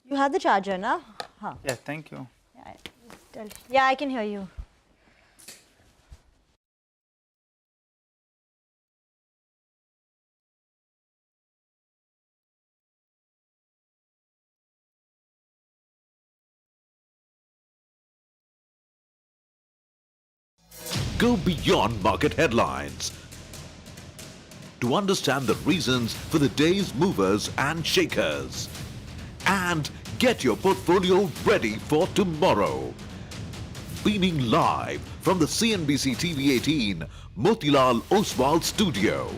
You had the charger, na? Huh. Yeah, thank you. Yeah, I can hear you. Go beyond market headlines to understand the reasons for the day's movers and shakers. And get your portfolio ready for tomorrow. Beaming live from the CNBC-TV18 Motilal Oswal studio.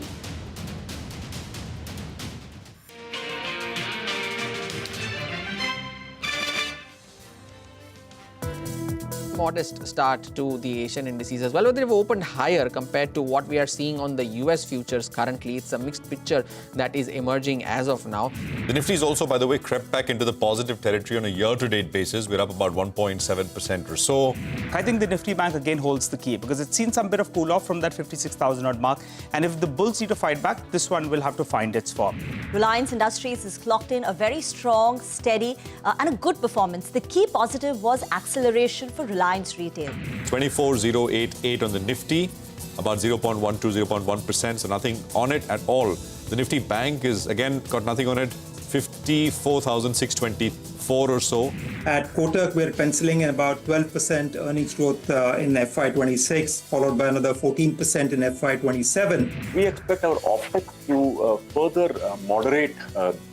Modest start to the Asian indices as well, but they've opened higher compared to what we are seeing on the US futures currently. It's a mixed picture that is emerging as of now. The Nifty is also, by the way, crept back into the positive territory on a year-to-date basis. We're up about 1.7% or so. I think the Nifty Bank again holds the key because it's seen some bit of cool off from that 56,000 odd mark. And if the bulls need to fight back, this one will have to find its form. Reliance Industries has clocked in a very strong, steady and a good performance. The key positive was acceleration for Reliance Retail. 24,088 on the Nifty, about 0.12, 0.1%, so nothing on it at all. The Nifty Bank is, again, got nothing on it, 54,624 or so. At Kotak, we're penciling in about 12% earnings growth in FY26, followed by another 14% in FY27. We expect our OPEX to further moderate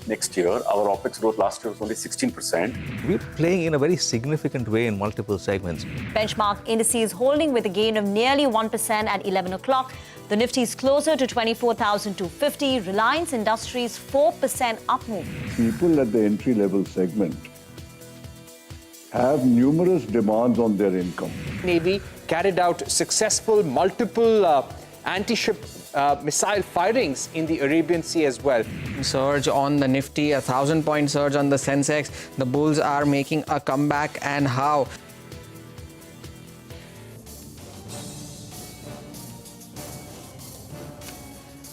next year. Our OPEX growth last year was only 16%. We're playing in a very significant way in multiple segments. Benchmark indices holding with a gain of nearly 1% at 11 o'clock. The Nifty is closer to 24,250. Reliance Industries 4% up move. People at the entry-level segment have numerous demands on their income. Navy carried out successful multiple anti-ship missile firings in the Arabian Sea as well. Surge on the Nifty, 1,000-point surge on the Sensex. The bulls are making a comeback, and how?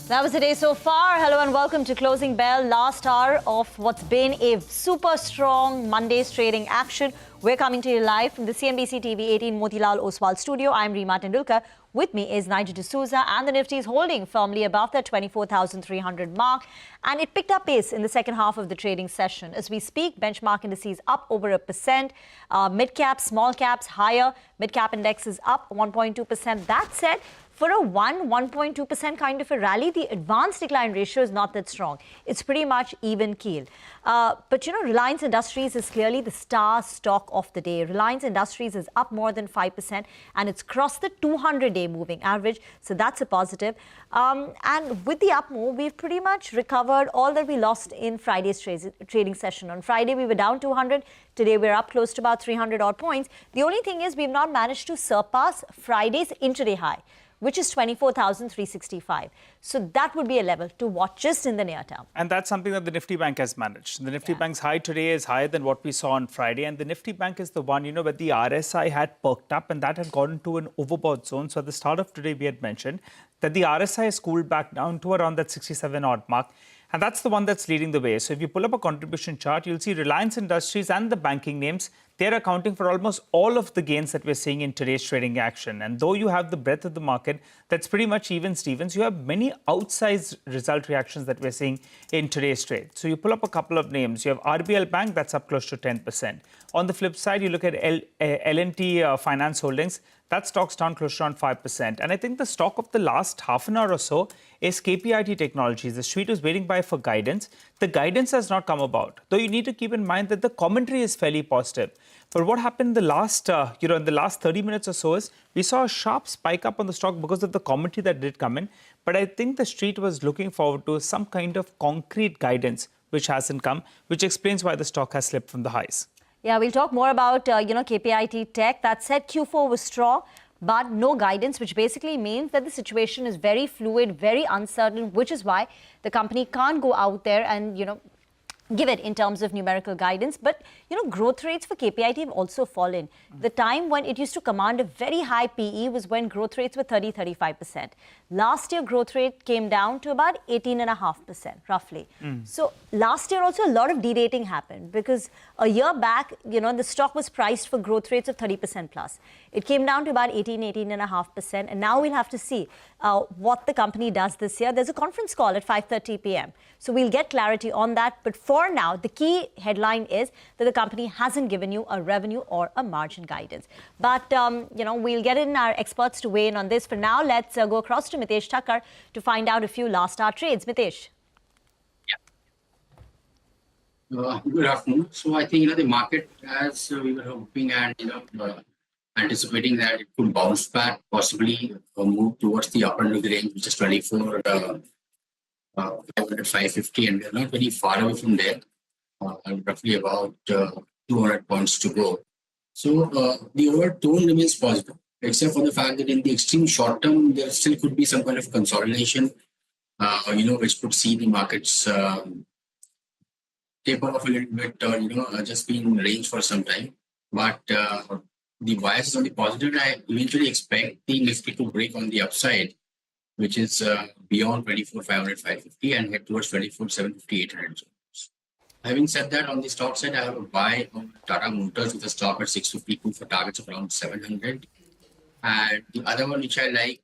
That was the day so far. Hello and welcome to Closing Bell, last hour of what's been a super strong Monday's trading action. We're coming to you live from the CNBC-TV18 Motilal Oswal studio. I'm Reema Tendulkar. With me is Nigel D'Souza, and the Nifty is holding firmly above the 24,300 mark. And it picked up pace in the second half of the trading session. As we speak, benchmark indices up over 1%. Mid-caps, small caps higher. Mid-cap index is up 1.2%. That said, for a 1.2% kind of a rally, the advanced decline ratio is not that strong. It's pretty much even keel. But, you know, Reliance Industries is clearly the star stock of the day. Reliance Industries is up more than 5% and it's crossed the 200-day moving average. So that's a positive. And with the up move, we've pretty much recovered all that we lost in Friday's trading session. On Friday, we were down 200. Today, we're up close to about 300 odd points. The only thing is we've not managed to surpass Friday's intraday high, which is 24,365. So that would be a level to watch just in the near term. And that's something that the Nifty Bank has managed. The Nifty Bank's high today is higher than what we saw on Friday. And the Nifty Bank is the one, you know, where the RSI had perked up and that had gotten to an overbought zone. So at the start of today, we had mentioned that the RSI has cooled back down to around that 67 odd mark. And that's the one that's leading the way. So if you pull up a contribution chart, you'll see Reliance Industries and the banking names, they're accounting for almost all of the gains that we're seeing in today's trading action. And though you have the breadth of the market, that's pretty much even Stevens, you have many outsized result reactions that we're seeing in today's trade. So you pull up a couple of names. You have RBL Bank, that's up close to 10%. On the flip side, you look at L&T Finance Holdings, that stock's down close to around 5%. And I think the stock of the last half an hour or so is KPIT Technologies. The street was waiting by for guidance. The guidance has not come about, though you need to keep in mind that the commentary is fairly positive. But what happened in the last, in the last 30 minutes or so is we saw a sharp spike up on the stock because of the commentary that did come in. But I think the street was looking forward to some kind of concrete guidance, which hasn't come, which explains why the stock has slipped from the highs. Yeah, we'll talk more about, KPIT Tech. That said, Q4 was strong, but no guidance, which basically means that the situation is very fluid, very uncertain, which is why the company can't go out there and, give it in terms of numerical guidance. But, growth rates for KPIT have also fallen. The time when it used to command a very high PE was when growth rates were 30-35%. Last year, growth rate came down to about 18.5%, roughly. So last year also a lot of de-rating happened because a year back, the stock was priced for growth rates of 30% plus. It came down to about 18.5%. And now we'll have to see what the company does this year. There's a conference call at 5:30 p.m. So we'll get clarity on that. But for now, the key headline is that the company hasn't given you a revenue or a margin guidance. But, we'll get in our experts to weigh in on this. For now, let's go across to Mitesh Thakkar to find out a few last hour trades. Mitesh. Good afternoon. So I think, the market, as we were hoping and, anticipating that it could bounce back, possibly move towards the upper end of the range, which is 24, 550, and we're not very far away from there, roughly about 200 points to go. So the overall tone remains positive, except for the fact that in the extreme short term, there still could be some kind of consolidation, which could see the markets taper off a little bit, just be in range for some time. But the bias is on the positive. I eventually expect the Nifty to break on the upside, which is beyond 24,500, 550 and head towards 24,750, 800 zones. Having said that, on the stock side, I have a buy on Tata Motors with a stop at 652 for targets of around 700. And the other one which I like,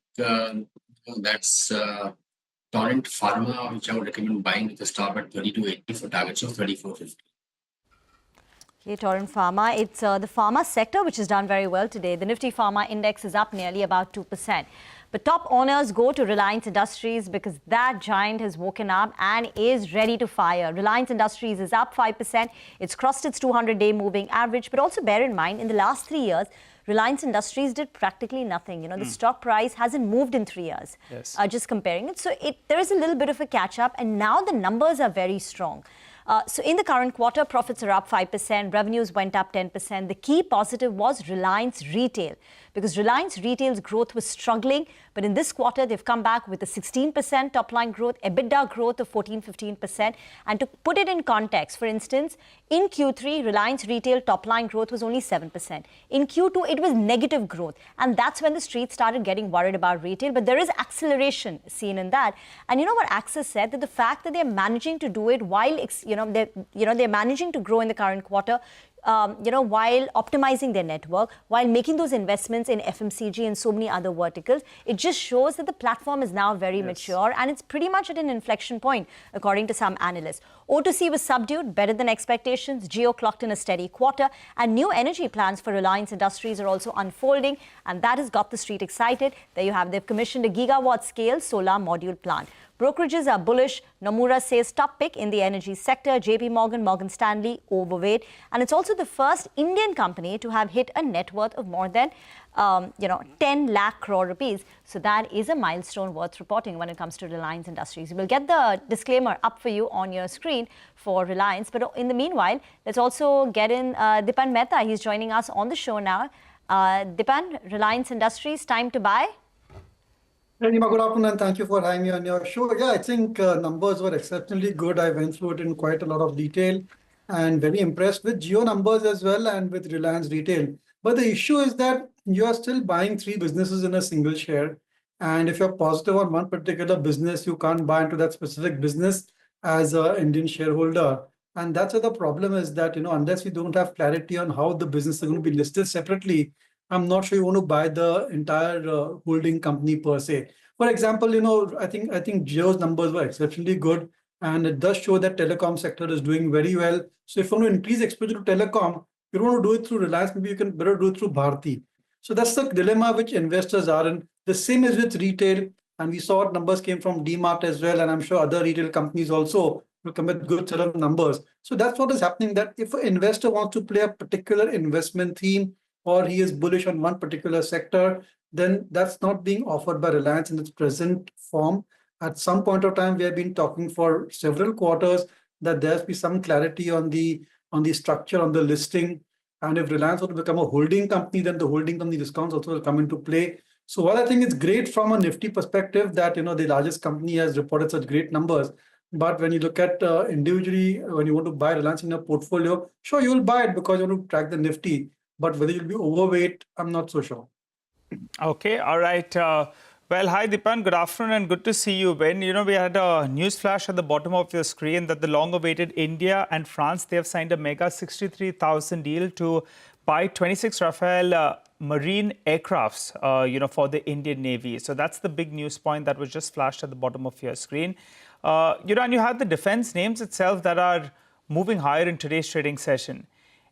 that's Torrent Pharma, which I would recommend buying with a stop at 3280 for targets of 3450. Okay, Torrent Pharma. It's the pharma sector which has done very well today. The Nifty Pharma Index is up nearly about 2%. But top owners go to Reliance Industries because that giant has woken up and is ready to fire. Reliance Industries is up 5%. It's crossed its 200-day moving average. But also bear in mind, in the last 3 years, Reliance Industries did practically nothing. The stock price hasn't moved in 3 years, just comparing it. So there is a little bit of a catch-up, and now the numbers are very strong. So in the current quarter, profits are up 5%, revenues went up 10%. The key positive was Reliance Retail, because Reliance Retail's growth was struggling. But in this quarter, they've come back with a 16% top-line growth, EBITDA growth of 14-15%. And to put it in context, for instance, in Q3, Reliance Retail top-line growth was only 7%. In Q2, it was negative growth. And that's when the street started getting worried about retail. But there is acceleration seen in that. And you know what Axis said? That the fact that they're managing to do it while, they're managing to grow in the current quarter, while optimizing their network, while making those investments in FMCG and so many other verticals, it just shows that the platform is now very mature and it's pretty much at an inflection point, according to some analysts. O2C was subdued, better than expectations. Jio clocked in a steady quarter, and new energy plans for Reliance Industries are also unfolding, and that has got the street excited. There you have, they've commissioned a gigawatt-scale solar module plant. Brokerages are bullish. Nomura says top pick in the energy sector. JP Morgan, Morgan Stanley, overweight. And it's also the first Indian company to have hit a net worth of more than 10 lakh crore rupees. So that is a milestone worth reporting when it comes to Reliance Industries. We'll get the disclaimer up for you on your screen for Reliance. But in the meanwhile, let's also get in Dipan Mehta. He's joining us on the show now. Dipan, Reliance Industries, time to buy? Hey, Nima, good afternoon, and thank you for having me on your show. Yeah, I think numbers were exceptionally good. I went through it in quite a lot of detail and very impressed with Jio numbers as well and with Reliance Retail. But the issue is that you are still buying 3 businesses in a single share. And if you're positive on one particular business, you can't buy into that specific business as an Indian shareholder. And that's where the problem is that, unless we don't have clarity on how the business is going to be listed separately, I'm not sure you want to buy the entire holding company per se. For example, I think Jio's numbers were exceptionally good, and it does show that telecom sector is doing very well. So if you want to increase exposure to telecom, you don't want to do it through Reliance, maybe you can better do it through Bharti. So that's the dilemma which investors are in. The same is with retail, and we saw numbers came from DMart as well, and I'm sure other retail companies also will come with good set of numbers. So that's what is happening, that if an investor wants to play a particular investment theme, or he is bullish on one particular sector, then that's not being offered by Reliance in its present form. At some point of time, we have been talking for several quarters that there has to be some clarity on the structure, on the listing. And if Reliance were to become a holding company, then the holding company discounts also will come into play. So while I think it's great from a Nifty perspective that the largest company has reported such great numbers, But when you look at individually, when you want to buy Reliance in a portfolio, sure, you will buy it because you want to track the Nifty. But whether you'll be overweight, I'm not so sure. Okay, all right. Well, hi Dipan, good afternoon and good to see you, Ben. You know, we had a news flash at the bottom of your screen that the long-awaited India and France, they have signed a mega 63,000 deal to buy 26 Rafale marine aircrafts, for the Indian Navy. So that's the big news point that was just flashed at the bottom of your screen. And you had the defense names itself that are moving higher in today's trading session.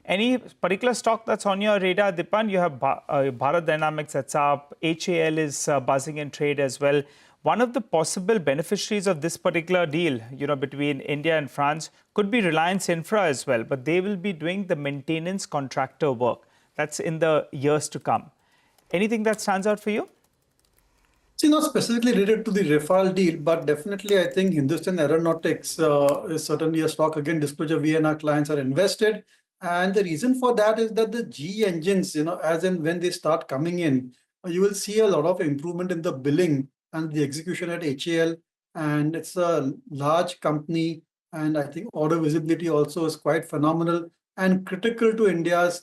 Any particular stock that's on your radar, Dipan? You have Bharat Dynamics that's up. HAL is buzzing in trade as well. One of the possible beneficiaries of this particular deal, between India and France could be Reliance Infra as well, but they will be doing the maintenance contractor work. That's in the years to come. Anything that stands out for you? See, not specifically related to the Rafale deal, but definitely I think Hindustan Aeronautics is certainly a stock. Again, disclosure, we and our clients are invested. And the reason for that is that the GE engines, as and when they start coming in, you will see a lot of improvement in the billing and the execution at HAL. And it's a large company. And I think order visibility also is quite phenomenal and critical to India's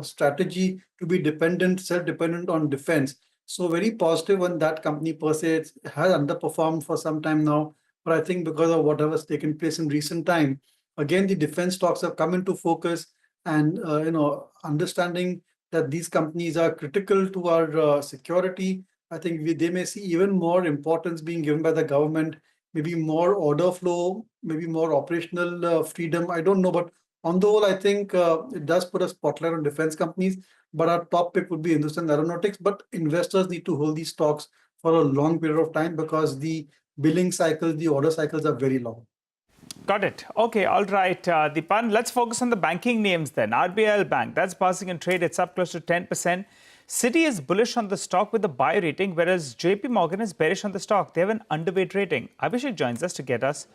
strategy to be self-dependent on defense. So very positive on that company per se. It has underperformed for some time now. But I think because of whatever's taken place in recent time, again, the defense stocks have come into focus and, understanding that these companies are critical to our security. I think they may see even more importance being given by the government, maybe more order flow, maybe more operational freedom. I don't know, but on the whole, I think it does put a spotlight on defense companies. But our top pick would be Hindustan Aeronautics. But investors need to hold these stocks for a long period of time because the billing cycles, the order cycles are very long. Got it. Okay, all right, Dipan. Let's focus on the banking names then. RBL Bank, that's passing in trade. It's up close to 10%. Citi is bullish on the stock with a buy rating, whereas JP Morgan is bearish on the stock. They have an underweight rating. Abhishek joins us to get us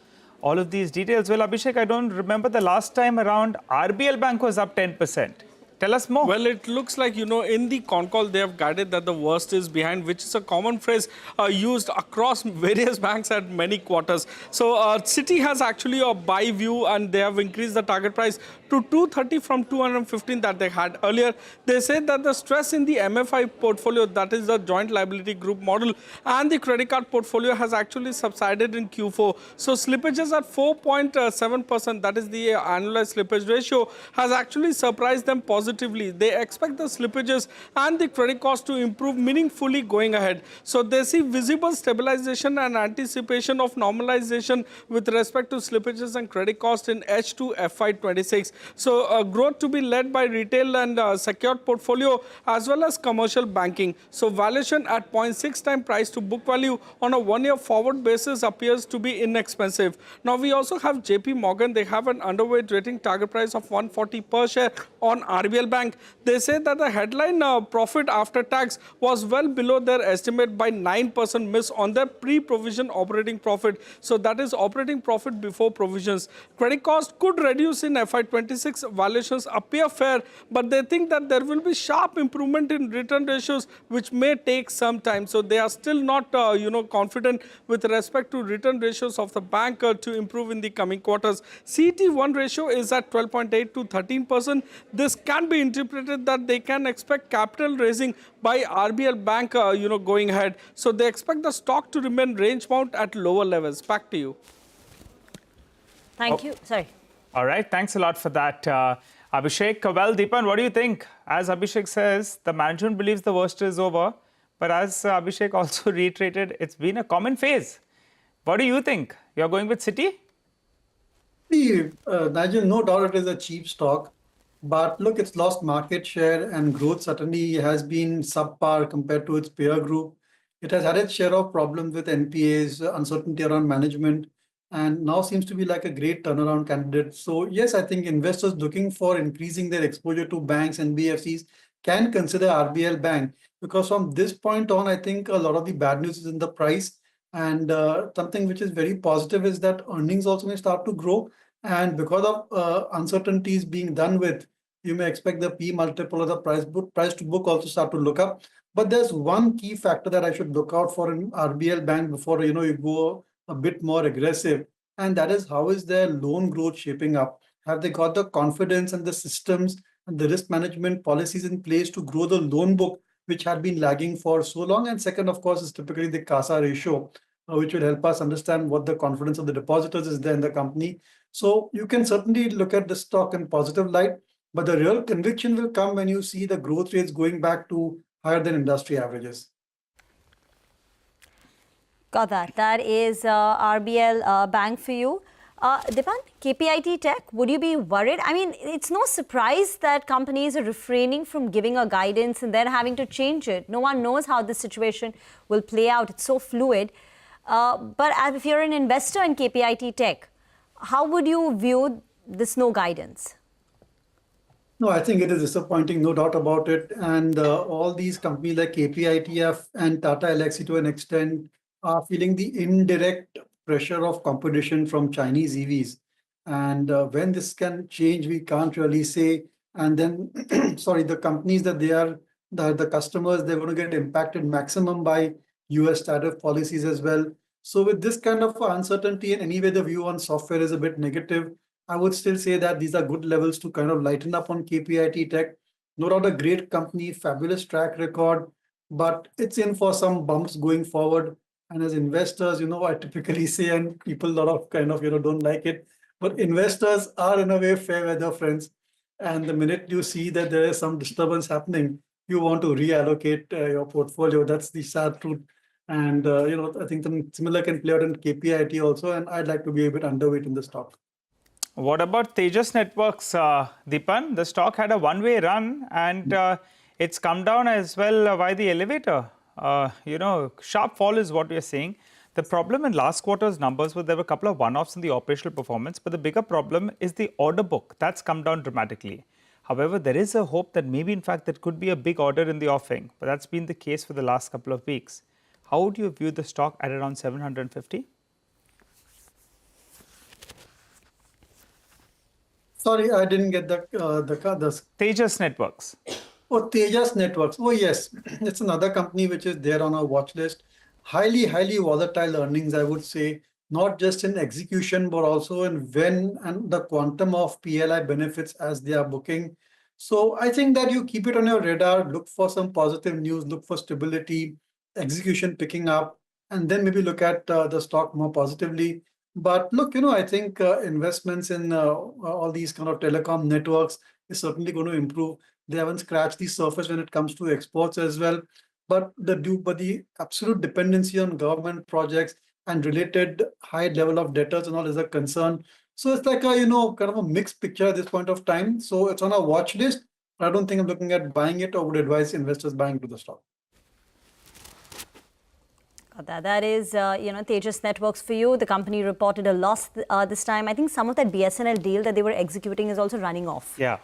all of these details. Well, Abhishek, I don't remember the last time around RBL Bank was up 10%. Tell us more. Well, it looks like, in the con call, they have guided that the worst is behind, which is a common phrase used across various banks at many quarters. So Citi has actually a buy view and they have increased the target price to 230 from 215 that they had earlier. They said that the stress in the MFI portfolio, that is the joint liability group model, and the credit card portfolio has actually subsided in Q4. So slippages at 4.7%, that is the annualized slippage ratio, has actually surprised them positively. They expect the slippages and the credit cost to improve meaningfully going ahead. So they see visible stabilization and anticipation of normalization with respect to slippages and credit cost in H2 FY26. So growth to be led by retail and secured portfolio as well as commercial banking. So valuation at 0.6 times price to book value on a one-year forward basis appears to be inexpensive. Now we also have JP Morgan. They have an underweight rating, target price of 140 per share on RBL Bank. They say that the headline profit after tax was well below their estimate by 9% miss on their pre-provision operating profit. So that is operating profit before provisions. Credit cost could reduce in FY26. Valuations appear fair, but they think that there will be sharp improvement in return ratios, which may take some time. So they are still not, confident with respect to return ratios of the bank to improve in the coming quarters. CET1 ratio is at 12.8 to 13%. This can be interpreted that they can expect capital raising by RBL Bank, going ahead. So they expect the stock to remain range bound at lower levels. Back to you. Thank you. Sorry. All right. Thanks a lot for that, Abhishek. Well, Dipan, what do you think? As Abhishek says, the management believes the worst is over. But as Abhishek also reiterated, it's been a common phase. What do you think? You're going with Citi? Nigel, no doubt it is a cheap stock. But look, it's lost market share and growth certainly has been subpar compared to its peer group. It has had its share of problems with NPAs, uncertainty around management, and now seems to be like a great turnaround candidate. So yes, I think investors looking for increasing their exposure to banks and BFCs can consider RBL Bank, because from this point on, I think a lot of the bad news is in the price. And something which is very positive is that earnings also may start to grow. And because of uncertainties being done with, you may expect the P multiple or the price to book also start to look up. But there's one key factor that I should look out for in RBL Bank before you go a bit more aggressive. And that is, how is their loan growth shaping up? Have they got the confidence and the systems and the risk management policies in place to grow the loan book, which had been lagging for so long? And second, of course, is typically the CASA ratio, which will help us understand what the confidence of the depositors is there in the company. So you can certainly look at the stock in positive light, but the real conviction will come when you see the growth rates going back to higher than industry averages. Got that. That is RBL Bank for you. Dipan, KPIT Tech, would you be worried? I mean, it's no surprise that companies are refraining from giving a guidance and then having to change it. No one knows how this situation will play out. It's so fluid. But if you're an investor in KPIT Tech, how would you view this no guidance? No, I think it is disappointing, no doubt about it. And all these companies like KPITF and Tata Elxsi to an extent are feeling the indirect pressure of competition from Chinese EVs. And when this can change, we can't really say. And then, sorry, the companies that they are, the customers, they're going to get impacted maximum by US tariff policies as well. So with this kind of uncertainty, and anyway, the view on software is a bit negative, I would still say that these are good levels to kind of lighten up on KPIT Tech. No doubt a great company, fabulous track record, but it's in for some bumps going forward. And as investors, I typically say, and people a lot of kind of, don't like it, but investors are in a way fair weather friends. And the minute you see that there is some disturbance happening, you want to reallocate your portfolio. That's the sad truth. And, I think something similar can play out in KPIT also. And I'd like to be a bit underweight in the stock. What about Tejas Networks, Dipan? The stock had a one-way run and it's come down as well by the elevator. Sharp fall is what we are seeing. The problem in last quarter's numbers was there were a couple of one-offs in the operational performance, but the bigger problem is the order book. That's come down dramatically. However, there is a hope that maybe, in fact, there could be a big order in the offing, but that's been the case for the last couple of weeks. How would you view the stock at around 750? Sorry, I didn't get the Tejas Networks. Oh, Tejas Networks. Oh, yes. It's another company which is there on our watch list. Highly, highly volatile earnings, I would say, not just in execution, but also in when and the quantum of PLI benefits as they are booking. So I think that you keep it on your radar, look for some positive news, look for stability, execution picking up, and then maybe look at the stock more positively. But look, I think investments in all these kind of telecom networks is certainly going to improve. They haven't scratched the surface when it comes to exports as well. But the absolute dependency on government projects and related high level of debtors and all is a concern. So it's like a, kind of a mixed picture at this point of time. So it's on our watch list. I don't think I'm looking at buying it or would advise investors buying into the stock. That is, Tejas Networks for you. The company reported a loss this time. I think some of that BSNL deal that they were executing is also running off. Yeah.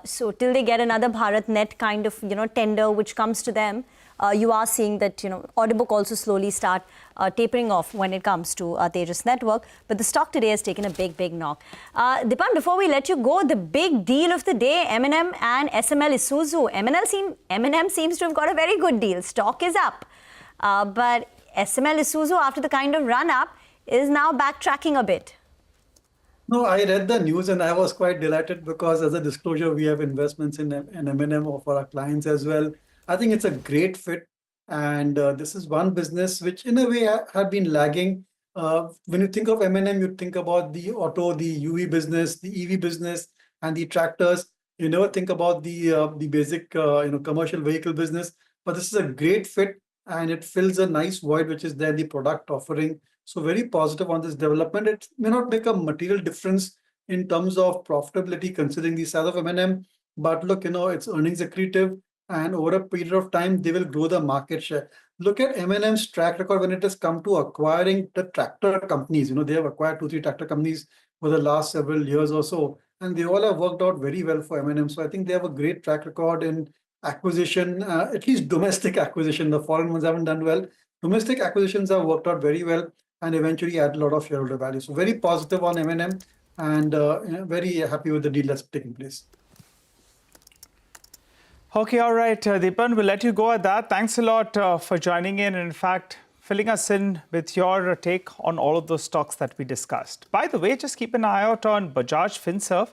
So till they get another BharatNet kind of, tender which comes to them, you are seeing that, order book also slowly start tapering off when it comes to Tejas Network. But the stock today has taken a big, big knock. Dipan, before we let you go, the big deal of the day, M&M and SML Isuzu. M&M seems to have got a very good deal. Stock is up. But SML Isuzu, after the kind of run-up, is now backtracking a bit. No, I read the news and I was quite delighted because as a disclosure, we have investments in M&M for our clients as well. I think it's a great fit. And this is one business which in a way had been lagging. When you think of M&M, you think about the auto, the UV business, the EV business, and the tractors. You never think about the basic commercial vehicle business. But this is a great fit. And it fills a nice void which is there in the product offering. So very positive on this development. It may not make a material difference in terms of profitability considering the size of M&M. But look, it's earnings accretive. And over a period of time, they will grow the market share. Look at M&M's track record when it has come to acquiring the tractor companies. They have acquired 2-3 tractor companies for the last several years or so. And they all have worked out very well for M&M. So I think they have a great track record in acquisition, at least domestic acquisition. The foreign ones haven't done well. Domestic acquisitions have worked out very well and eventually add a lot of shareholder value. So very positive on M&M and very happy with the deal that's taking place. Okay, all right, Dipan, we'll let you go at that. Thanks a lot for joining in. In fact, filling us in with your take on all of those stocks that we discussed. By the way, just keep an eye out on Bajaj Finserv.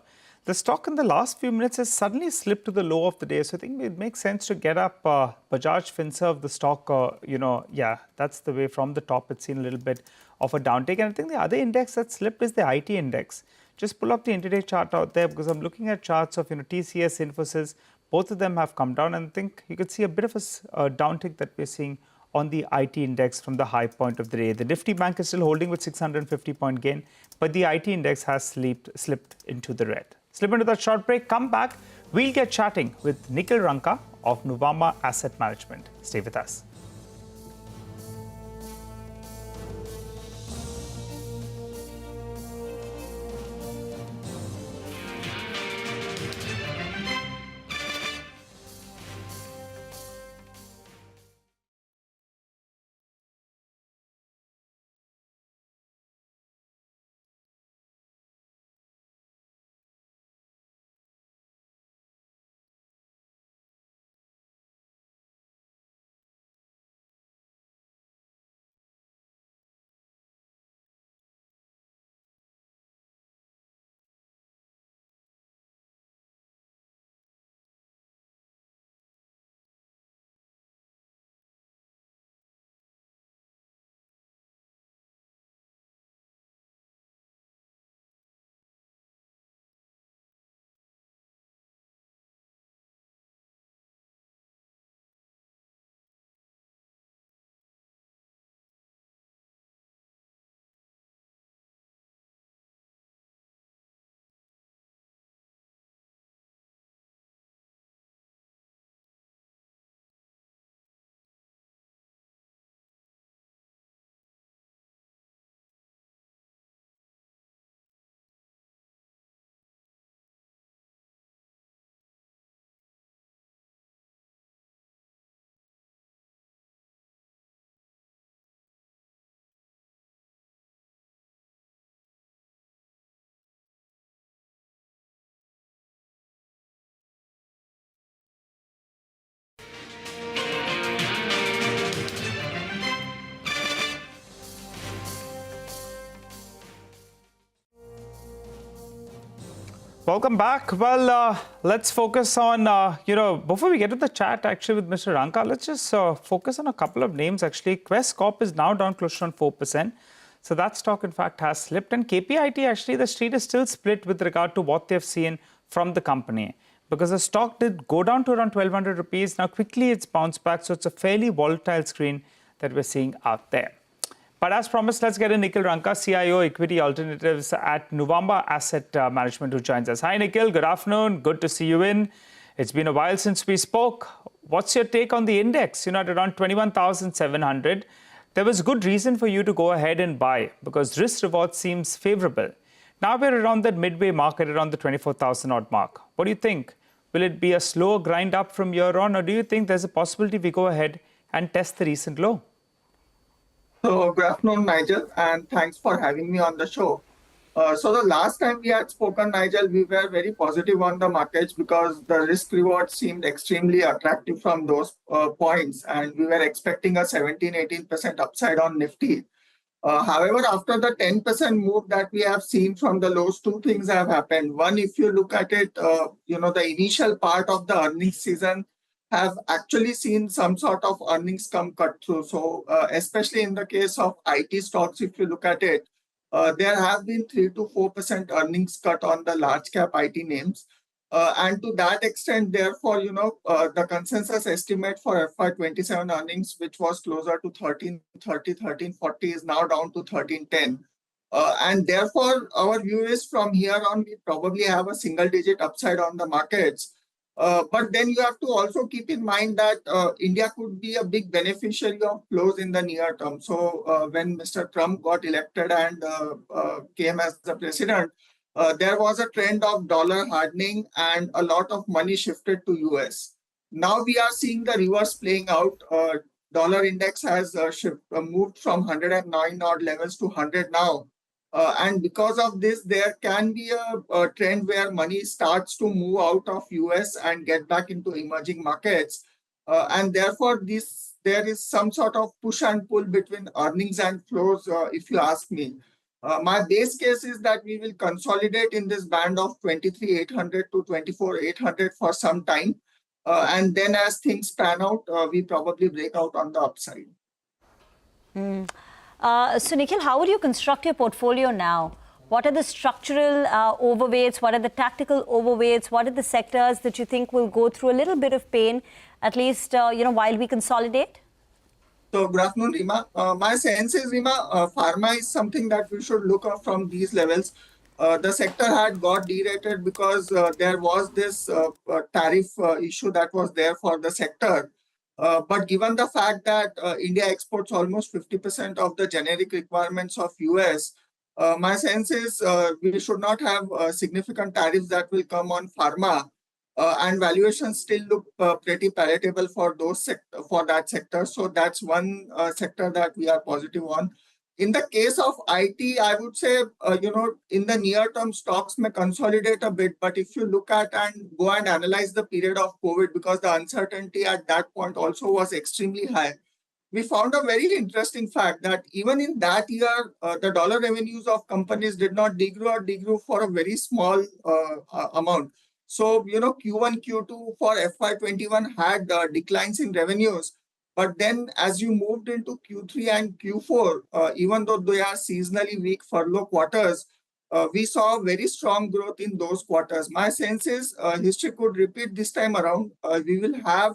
The stock in the last few minutes has suddenly slipped to the low of the day. So I think it makes sense to get up Bajaj Finserv, the stock, that's the way from the top. It's seen a little bit of a downtake. And I think the other index that slipped is the IT index. Just pull up the intraday chart out there because I'm looking at charts of TCS, Infosys. Both of them have come down. And I think you could see a bit of a downtick that we're seeing on the IT index from the high point of the day. The Nifty Bank is still holding with 650-point gain, but the IT index has slipped into the red. Slip into that short break, come back. We'll get chatting with Nikhil Ranka of Nuvama Asset Management. Stay with us. Welcome back. Well, let's focus on, before we get to the chat actually with Mr. Ranka, let's just focus on a couple of names actually. Quest Corp is now down close to around 4%. So that stock, in fact, has slipped. And KPIT, actually, the street is still split with regard to what they've seen from the company. Because the stock did go down to around 1,200 rupees. Now, quickly, it's bounced back. So it's a fairly volatile screen that we're seeing out there. But as promised, let's get in Nikhil Ranka, CIO Equity Alternatives at Nuvama Asset Management, who joins us. Hi, Nikhil. Good afternoon. Good to see you in. It's been a while since we spoke. What's your take on the index? At around 21,700. There was good reason for you to go ahead and buy because risk reward seems favorable. Now we're around that midway market, around the 24,000 odd mark. What do you think? Will it be a slow grind up from here on, or do you think there's a possibility we go ahead and test the recent low? So, good afternoon, Nigel, and thanks for having me on the show. So the last time we had spoken, Nigel, we were very positive on the markets because the risk reward seemed extremely attractive from those points, and we were expecting a 17-18% upside on Nifty. However, after the 10% move that we have seen from the lows, two things have happened. One, if you look at it, the initial part of the earnings season have actually seen some sort of earnings come cut through. So especially in the case of IT stocks, if you look at it, there have been 3 to 4% earnings cut on the large cap IT names. And to that extent, therefore, the consensus estimate for FY27 earnings, which was closer to 1330, 1340, is now down to 1310. And therefore, our view is from here on, we probably have a single digit upside on the markets. But then you have to also keep in mind that India could be a big beneficiary of flows in the near term. So when Mr. Trump got elected and came as the president, there was a trend of dollar hardening and a lot of money shifted to US. Now we are seeing the reverse playing out. Dollar index has moved from 109 odd levels to 100 now. And because of this, there can be a trend where money starts to move out of US and get back into emerging markets. And therefore, there is some sort of push and pull between earnings and flows, if you ask me. My base case is that we will consolidate in this band of 23,800 to 24,800 for some time. And then as things pan out, we probably break out on the upside. So Nikhil, how would you construct your portfolio now? What are the structural overweights? What are the tactical overweights? What are the sectors that you think will go through a little bit of pain, at least while we consolidate? So, good afternoon, Rima. My sense is, Rima, pharma is something that we should look at from these levels. The sector had got derated because there was this tariff issue that was there for the sector. But given the fact that India exports almost 50% of the generic requirements of US, my sense is we should not have significant tariffs that will come on pharma, and valuations still look pretty palatable for that sector. So that's one sector that we are positive on. In the case of IT, I would say in the near term stocks may consolidate a bit, but if you look at and go and analyze the period of COVID, because the uncertainty at that point also was extremely high, we found a very interesting fact that even in that year, the dollar revenues of companies did not degrow or degrew for a very small amount. So, Q1, Q2 for FY21 had declines in revenues. But then as you moved into Q3 and Q4, even though they are seasonally weak furlough quarters, we saw very strong growth in those quarters. My sense is history could repeat this time around. We will have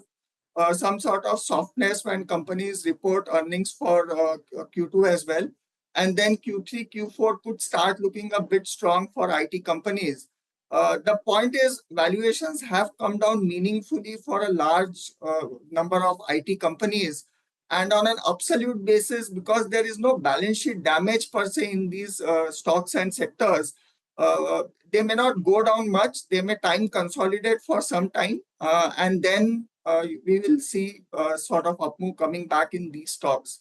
some sort of softness when companies report earnings for Q2 as well. And then Q3, Q4 could start looking a bit strong for IT companies. The point is valuations have come down meaningfully for a large number of IT companies. And on an absolute basis, because there is no balance sheet damage per se in these stocks and sectors, they may not go down much. They may time consolidate for some time. And then we will see sort of up move coming back in these stocks.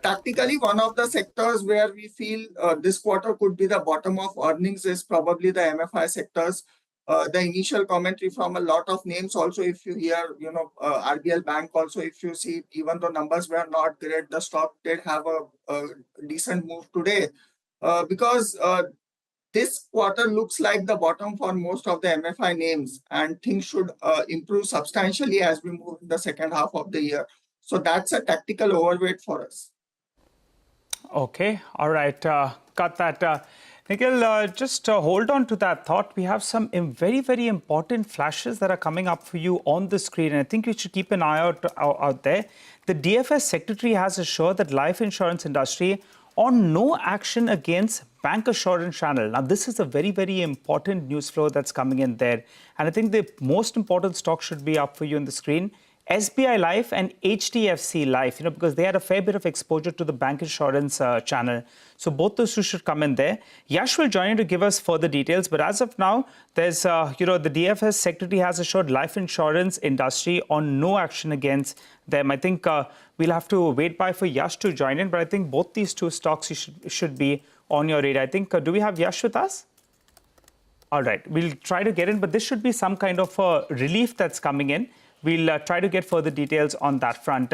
Tactically, one of the sectors where we feel this quarter could be the bottom of earnings is probably the MFI sectors. The initial commentary from a lot of names also, if you hear, RBL Bank also, if you see, even though numbers were not great, the stock did have a decent move today. Because this quarter looks like the bottom for most of the MFI names, and things should improve substantially as we move in the second half of the year. So that's a tactical overweight for us. Okay, all right, got that. Nikhil, just hold on to that thought. We have some very, very important flashes that are coming up for you on the screen. And I think you should keep an eye out there. The DFS Secretary has assured that life insurance industry on no action against bank assurance channel. Now, this is a very, very important news flow that's coming in there. And I think the most important stock should be up for you on the screen. SBI Life and HDFC Life, because they had a fair bit of exposure to the bank insurance channel. So both those two should come in there. Yash will join in to give us further details. But as of now, there's, the DFS Secretary has assured life insurance industry on no action against them. I think we'll have to wait by for Yash to join in. But I think both these two stocks should be on your radar. I think, do we have Yash with us? All right, we'll try to get in. But this should be some kind of relief that's coming in. We'll try to get further details on that front.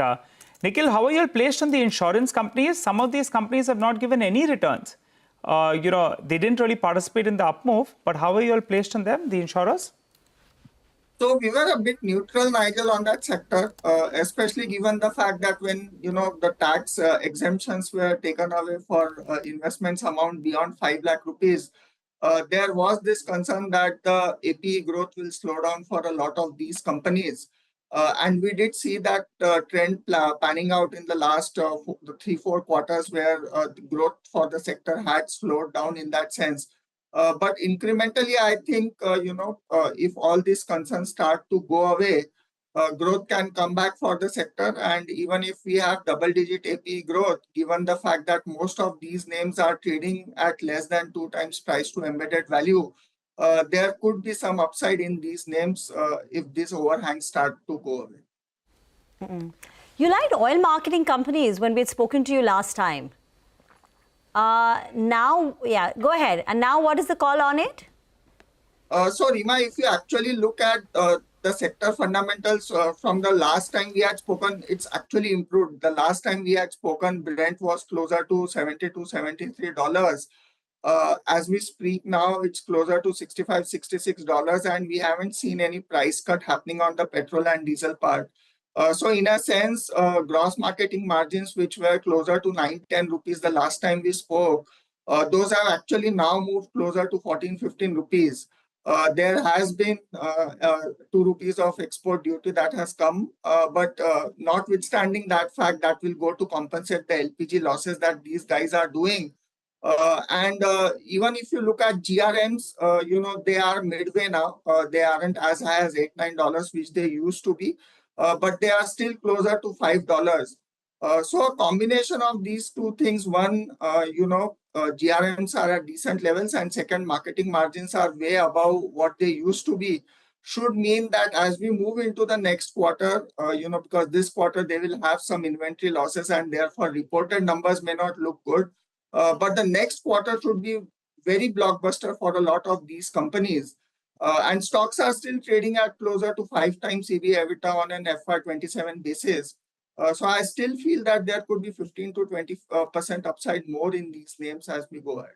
Nikhil, how are you placed on the insurance companies? Some of these companies have not given any returns. They didn't really participate in the up move, but how are you all placed on them, the insurers? So we were a bit neutral, Nigel, on that sector, especially given the fact that when, the tax exemptions were taken away for investments amount beyond 5 lakh rupees, there was this concern that the APE growth will slow down for a lot of these companies. And we did see that trend panning out in the last 3-4 quarters where the growth for the sector had slowed down in that sense. But incrementally, I think, if all these concerns start to go away, growth can come back for the sector. And even if we have double-digit APE growth, given the fact that most of these names are trading at less than 2 times price to embedded value, there could be some upside in these names if these overhangs start to go away. You liked oil marketing companies when we had spoken to you last time. Now, yeah, go ahead. And now what is the call on it? So, Rima, if you actually look at the the sector fundamentals from the last time we had spoken, it's actually improved. The last time we had spoken, Brent was closer to $72, $73. As we speak now, it's closer to $65, $66, and we haven't seen any price cut happening on the petrol and diesel part. So in a sense, gross marketing margins, which were closer to 9-10 rupees the last time we spoke, those have actually now moved closer to 14-15 rupees. There has been 2 rupees of export duty that has come, but notwithstanding that fact, that will go to compensate the LPG losses that these guys are doing. And even if you look at GRMs, they are midway now. They aren't as high as $8-9, which they used to be, but they are still closer to $5. So a combination of these two things, one, GRMs are at decent levels, and second, marketing margins are way above what they used to be, should mean that as we move into the next quarter, because this quarter they will have some inventory losses and therefore reported numbers may not look good. But the next quarter should be very blockbuster for a lot of these companies. And stocks are still trading at closer to 5 times EV/EBITDA on an FY27 basis. So I still feel that there could be 15 to 20% upside more in these names as we go ahead.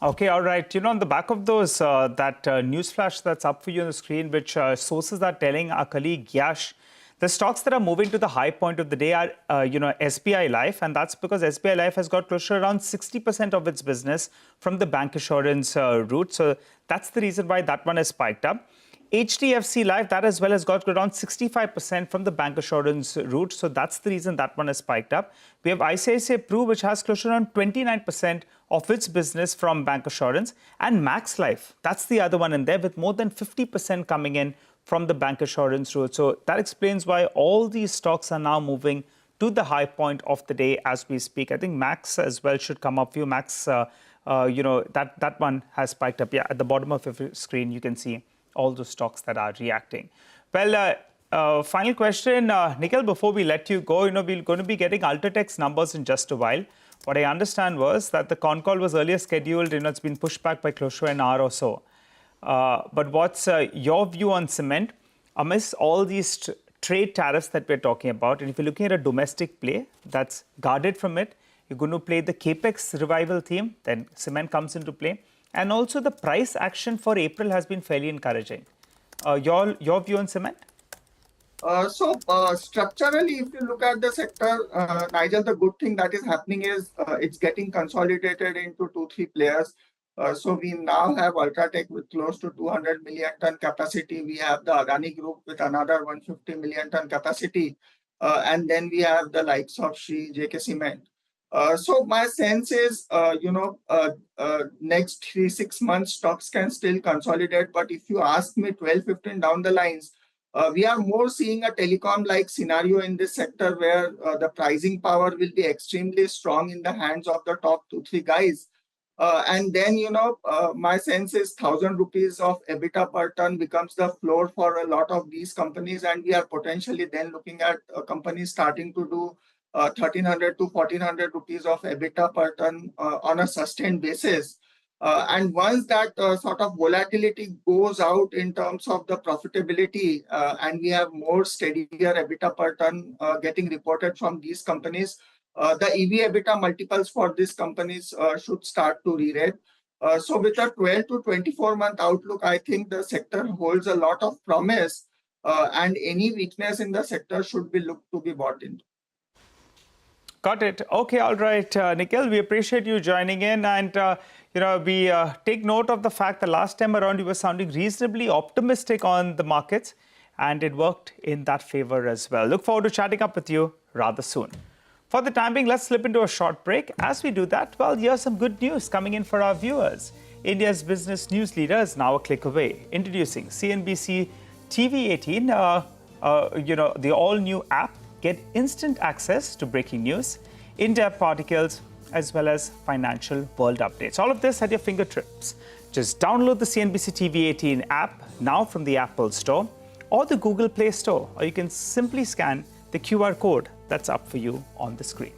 Okay, all right. On the back of those, that news flash that's up for you on the screen, which sources are telling our colleague Yash, the stocks that are moving to the high point of the day are, SBI Life, and that's because SBI Life has got close to around 60% of its business from the bancassurance route. So that's the reason why that one has spiked up. HDFC Life, that as well has got around 65% from the bancassurance route. So that's the reason that one has spiked up. We have ICICI Pru, which has close to around 29% of its business from bancassurance. And Max Life, that's the other one in there, with more than 50% coming in from the bancassurance route. So that explains why all these stocks are now moving to the high point of the day as we speak. I think Max as well should come up for you. Max, that one has spiked up. Yeah, at the bottom of your screen, you can see all the stocks that are reacting. Well, final question, Nikhil, before we let you go, we're going to be getting Ultratech's numbers in just a while. What I understand was that the con call was earlier scheduled, it's been pushed back by close to an hour or so. But what's your view on cement amidst all these trade tariffs that we're talking about? And if you're looking at a domestic play that's guarded from it, you're going to play the capex revival theme, then cement comes into play. And also the price action for April has been fairly encouraging. Your view on cement? Structurally, if you look at the sector, Nigel, the good thing that is happening is it's getting consolidated into 2-3 players. So we now have Ultratech with close to 200 million ton capacity. We have the Adani Group with another 150 million ton capacity. And then we have the likes of Shree, JK Cement. So my sense is, next 3-6 months, stocks can still consolidate. But if you ask me 12-15 down the lines, we are more seeing a telecom-like scenario in this sector where the pricing power will be extremely strong in the hands of the top 2-3 guys. And then, my sense is 1,000 rupees of EBITDA per ton becomes the floor for a lot of these companies. And we are potentially then looking at companies starting to do 1,300 to 1,400 rupees of EBITDA per ton on a sustained basis. And once that sort of volatility goes out in terms of the profitability and we have more steadier EBITDA per ton getting reported from these companies, the EV EBITDA multiples for these companies should start to re-rate. So with a 12 to 24 month outlook, I think the sector holds a lot of promise and any weakness in the sector should be looked to be bought into. Got it. Okay, all right, Nikhil, we appreciate you joining in. And, we take note of the fact that last time around you were sounding reasonably optimistic on the markets, and it worked in that favor as well. Look forward to chatting up with you rather soon. For the time being, let's slip into a short break. As we do that, well, here's some good news coming in for our viewers. India's business news leader is now a click away. Introducing CNBC-TV18, the all-new app. Get instant access to breaking news, in-depth articles, as well as financial world updates. All of this at your fingertips. Just download the CNBC-TV18 app now from the Apple Store or the Google Play Store, or you can simply scan the QR code that's up for you on the screen.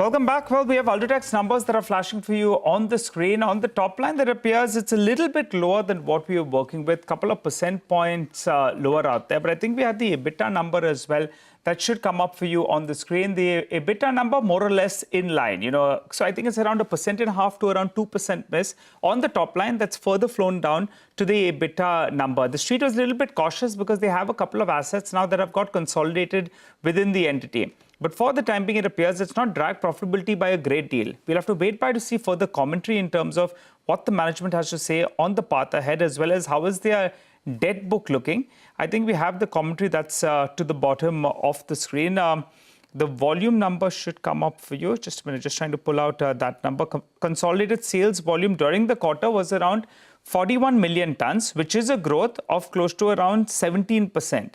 Welcome back. Well, we have Ultratech's numbers that are flashing for you on the screen. On the top line, that appears it's a little bit lower than what we were working with, couple of percent points lower out there. But I think we have the EBITDA number as well. That should come up for you on the screen. The EBITDA number more or less in line, So I think it's around 1.5% to around 2% miss on the top line. That's further flown down to the EBITDA number. The street was a little bit cautious because they have a couple of assets now that have got consolidated within the entity. But for the time being, it appears it's not dragged profitability by a great deal. We'll have to wait to see further commentary in terms of what the management has to say on the path ahead, as well as how is their debt book looking. I think we have the commentary that's to the bottom of the screen. The volume number should come up for you. Just a minute, just trying to pull out that number. Consolidated sales volume during the quarter was around 41 million tons, which is a growth of close to around 17%.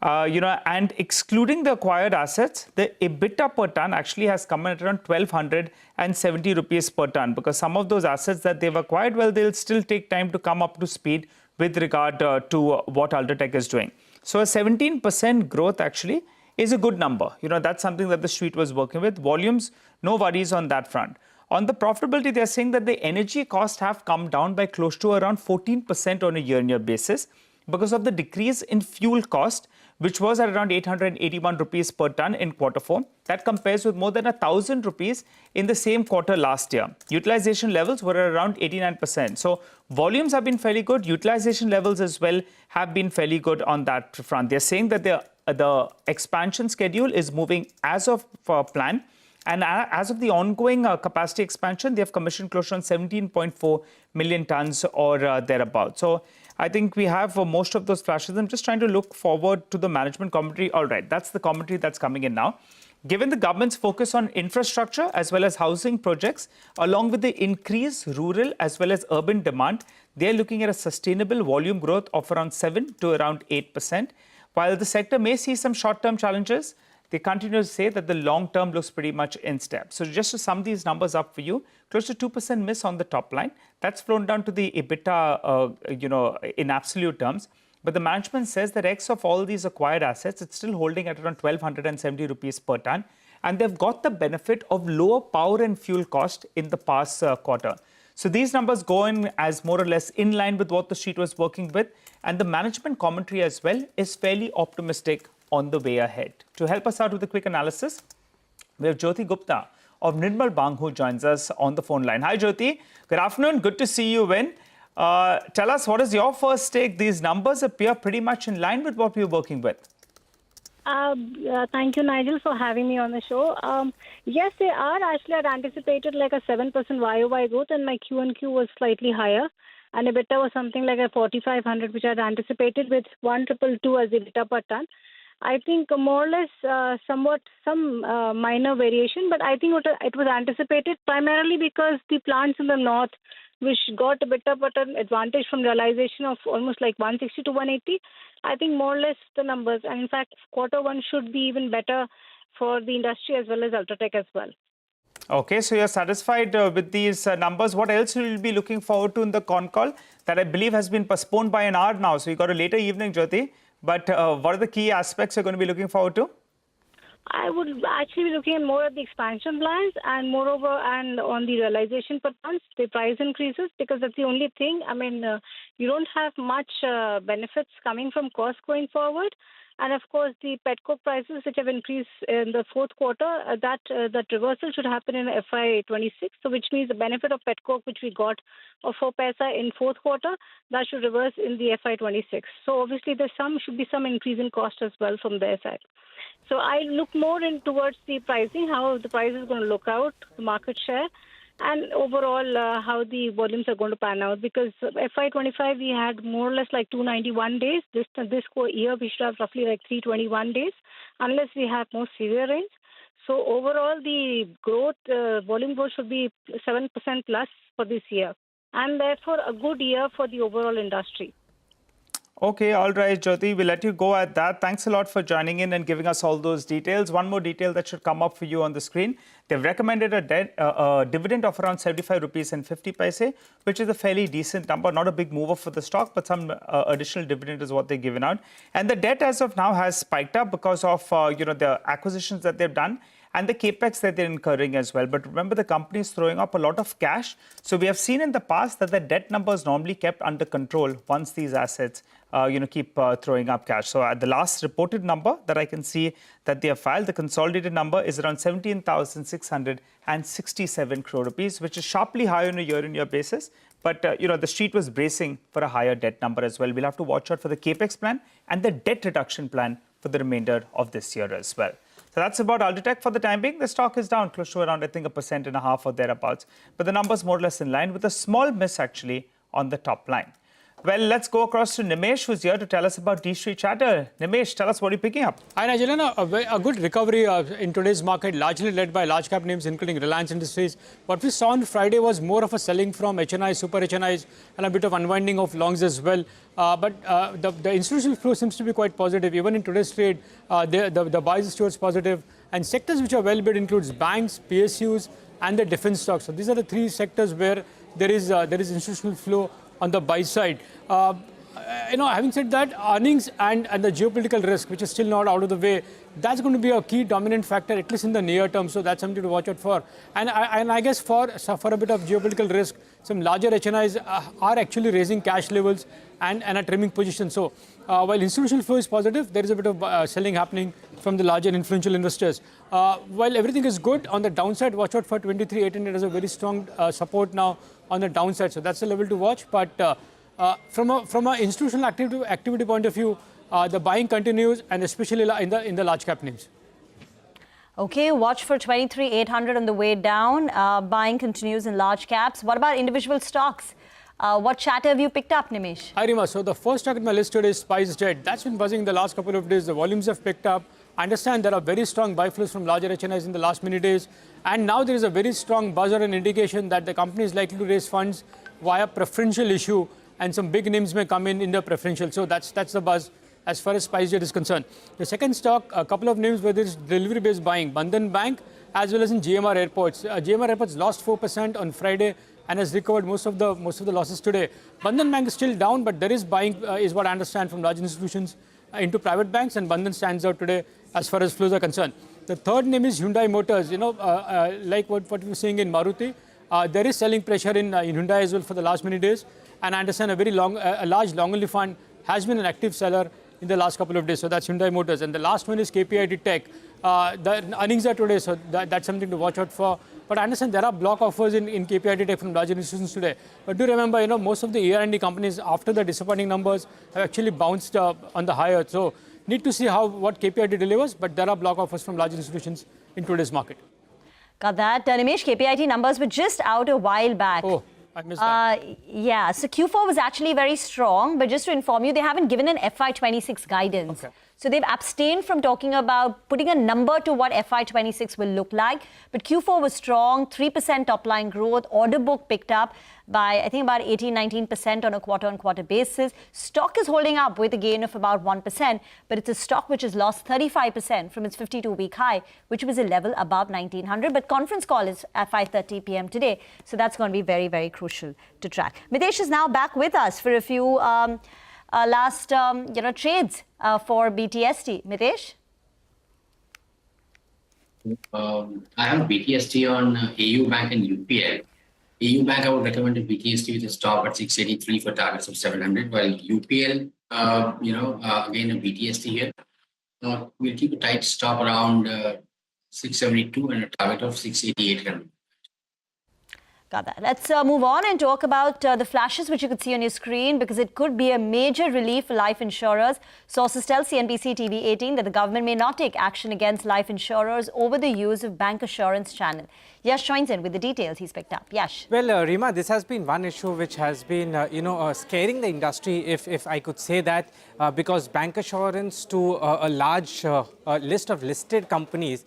And excluding the acquired assets, the EBITDA per ton actually has come in at around 1,270 rupees per ton, because some of those assets that they've acquired, well, they'll still take time to come up to speed with regard to what Ultratech is doing. So a 17% growth actually is a good number. That's something that the street was working with. Volumes, no worries on that front. On the profitability, they're saying that the energy costs have come down by close to around 14% on a year-on-year basis because of the decrease in fuel cost, which was at around 881 rupees per ton in Q4. That compares with more than 1,000 rupees in the same quarter last year. Utilization levels were around 89%. So volumes have been fairly good. Utilization levels as well have been fairly good on that front. They're saying that the expansion schedule is moving as of plan. And as of the ongoing capacity expansion, they have commissioned close to 17.4 million tons or thereabouts. So I think we have most of those flashes. I'm just trying to look forward to the management commentary. All right, that's the commentary that's coming in now. Given the government's focus on infrastructure as well as housing projects, along with the increased rural as well as urban demand, they're looking at a sustainable volume growth of around 7 to around 8%. While the sector may see some short-term challenges, they continue to say that the long term looks pretty much in step. So just to sum these numbers up for you, close to 2% miss on the top line. That's flown down to the EBITDA, in absolute terms. But the management says that X of all these acquired assets, it's still holding at around 1,270 rupees per ton. And they've got the benefit of lower power and fuel cost in the past quarter. So these numbers go in as more or less in line with what the street was working with. And the management commentary as well is fairly optimistic on the way ahead. To help us out with a quick analysis, we have Jyoti Gupta of Nirmal Bang who joins us on the phone line. Hi Jyoti, good afternoon, good to see you in. Tell us, what is your first take? These numbers appear pretty much in line with what we're working with. Thank you, Nigel, for having me on the show. Yes, they are. Actually, I'd anticipated like a 7% YOY growth, and my Q&Q was slightly higher. And EBITDA was something like a 4,500, which I'd anticipated with 1,222 as EBITDA per ton. I think more or less some minor variation, but I think it was anticipated primarily because the plants in the north, which got a bit of an advantage from realization of almost like 160 to 180. I think more or less the numbers. And in fact, Q1 should be even better for the industry as well as Ultratech as well. Okay, so you're satisfied with these numbers. What else will you be looking forward to in the con call that I believe has been postponed by an hour now? So you got a later evening, Jyoti. But what are the key aspects you're going to be looking forward to? I would actually be looking more at the expansion plans and moreover and on the realization per tons, the price increases, because that's the only thing. I mean, you don't have much benefits coming from cost going forward. And of course, the petcoke prices, which have increased in the fourth quarter, that reversal should happen in FY26. So which means the benefit of petcoke, which we got of 4 paisa in fourth quarter, that should reverse in the FY26. So obviously, should be some increase in cost as well from their side. So I look more in towards the pricing, how the price is going to look out, the market share, and overall how the volumes are going to pan out. Because FY25, we had more or less like 291 days. This year, we should have roughly like 321 days, unless we have more severe rains. So overall, the growth, volume growth should be 7% plus for this year. And therefore, a good year for the overall industry. Okay, all right, Jyoti, we'll let you go at that. Thanks a lot for joining in and giving us all those details. One more detail that should come up for you on the screen. They've recommended a dividend of around 75 rupees and 50 paise, which is a fairly decent number. Not a big mover for the stock, but some additional dividend is what they've given out. And the debt as of now has spiked up because of the acquisitions that they've done. and the capex that they're incurring as well. But remember, the company is throwing up a lot of cash. So we have seen in the past that the debt number is normally kept under control once these assets keep throwing up cash. So at the last reported number that I can see that they have filed, the consolidated number is around 17,667 crore rupees, which is sharply higher on a year-on-year basis. But, the street was bracing for a higher debt number as well. We'll have to watch out for the capex plan and the debt reduction plan for the remainder of this year as well. So that's about Ultratech for the time being. The stock is down close to around, I think, 1.5% or thereabouts. But the numbers more or less in line with a small miss actually on the top line. Well, let's go across to Nimesh, who's here to tell us about D-Street chatter. Nimesh, tell us what you're picking up. Hi, Nigel. A good recovery in today's market, largely led by large cap names, including Reliance Industries. What we saw on Friday was more of a selling from HNIs, super HNIs, and a bit of unwinding of longs as well. But the institutional flow seems to be quite positive. Even in today's trade, the buys is towards positive. And sectors which are well bid includes banks, PSUs, and the defense stocks. So these are the three sectors where there is institutional flow on the buy side. Having said that, earnings and the geopolitical risk, which is still not out of the way, that's going to be a key dominant factor, at least in the near term. So that's something to watch out for. And I guess for a bit of geopolitical risk, some larger HNIs are actually raising cash levels and are trimming positions. So while institutional flow is positive, there is a bit of selling happening from the larger influential investors. While everything is good, on the downside, watch out for 23,800 as a very strong support now on the downside. So that's the level to watch. But from an institutional activity point of view, the buying continues, and especially in the large cap names. Okay, watch for 23,800 on the way down. Buying continues in large caps. What about individual stocks? What chatter have you picked up, Nimesh? Hi, Rima. So the first stock in my list today is SpiceJet. That's been buzzing the last couple of days. The volumes have picked up. I understand there are very strong buy flows from larger HNIs in the last many days. And now there is a very strong buzz or an indication that the company is likely to raise funds via preferential issue, and some big names may come in the preferential. So that's the buzz as far as SpiceJet is concerned. The second stock, a couple of names where there is delivery-based buying, Bandhan Bank as well as in GMR Airports. GMR Airports lost 4% on Friday and has recovered most of the losses today. Bandhan Bank is still down, but there is buying, is what I understand, from large institutions into private banks, and Bandhan stands out today as far as flows are concerned. The third name is Hyundai Motors. Like what we're seeing in Maruti, there is selling pressure in Hyundai as well for the last many days. And I understand a large long-only fund has been an active seller in the last couple of days. So that's Hyundai Motors. And the last one is KPIT Tech. The earnings are today, so that's something to watch out for. But I understand there are block offers in KPIT Tech from larger institutions today. But do remember, most of the ER&D companies, after the disappointing numbers, have actually bounced on the higher. So need to see what KPIT delivers. But there are block offers from large institutions in today's market. Got that. Nimesh, KPIT numbers were just out a while back. Oh, I missed that. Yeah, so Q4 was actually very strong, but just to inform you, they haven't given an FY26 guidance. Okay. So they've abstained from talking about putting a number to what FY26 will look like. But Q4 was strong, 3% top line growth. Order book picked up by, I think, about 18-19% on a quarter-on-quarter basis. Stock is holding up with a gain of about 1%, but it's a stock which has lost 35% from its 52-week high, which was a level above 1900. But conference call is at 5:30 p.m. today, so that's going to be very, very crucial to track. Mitesh is now back with us for a few last trades for BTST. Mitesh? I have BTST on AU Bank and UPL. AU Bank, I would recommend a BTST with a stop at 683 for targets of 700, while UPL, again, a BTST here. We'll keep a tight stop around 672 and a target of 688. Got that. Let's move on and talk about the flashes which you could see on your screen, because it could be a major relief for life insurers. Sources tell CNBC-TV18 that the government may not take action against life insurers over the use of bank assurance channel. Yash joins in with the details he's picked up. Yash. Well, Rima, this has been one issue which has been, scaring the industry, if I could say that, because bank assurance to a large list of listed companies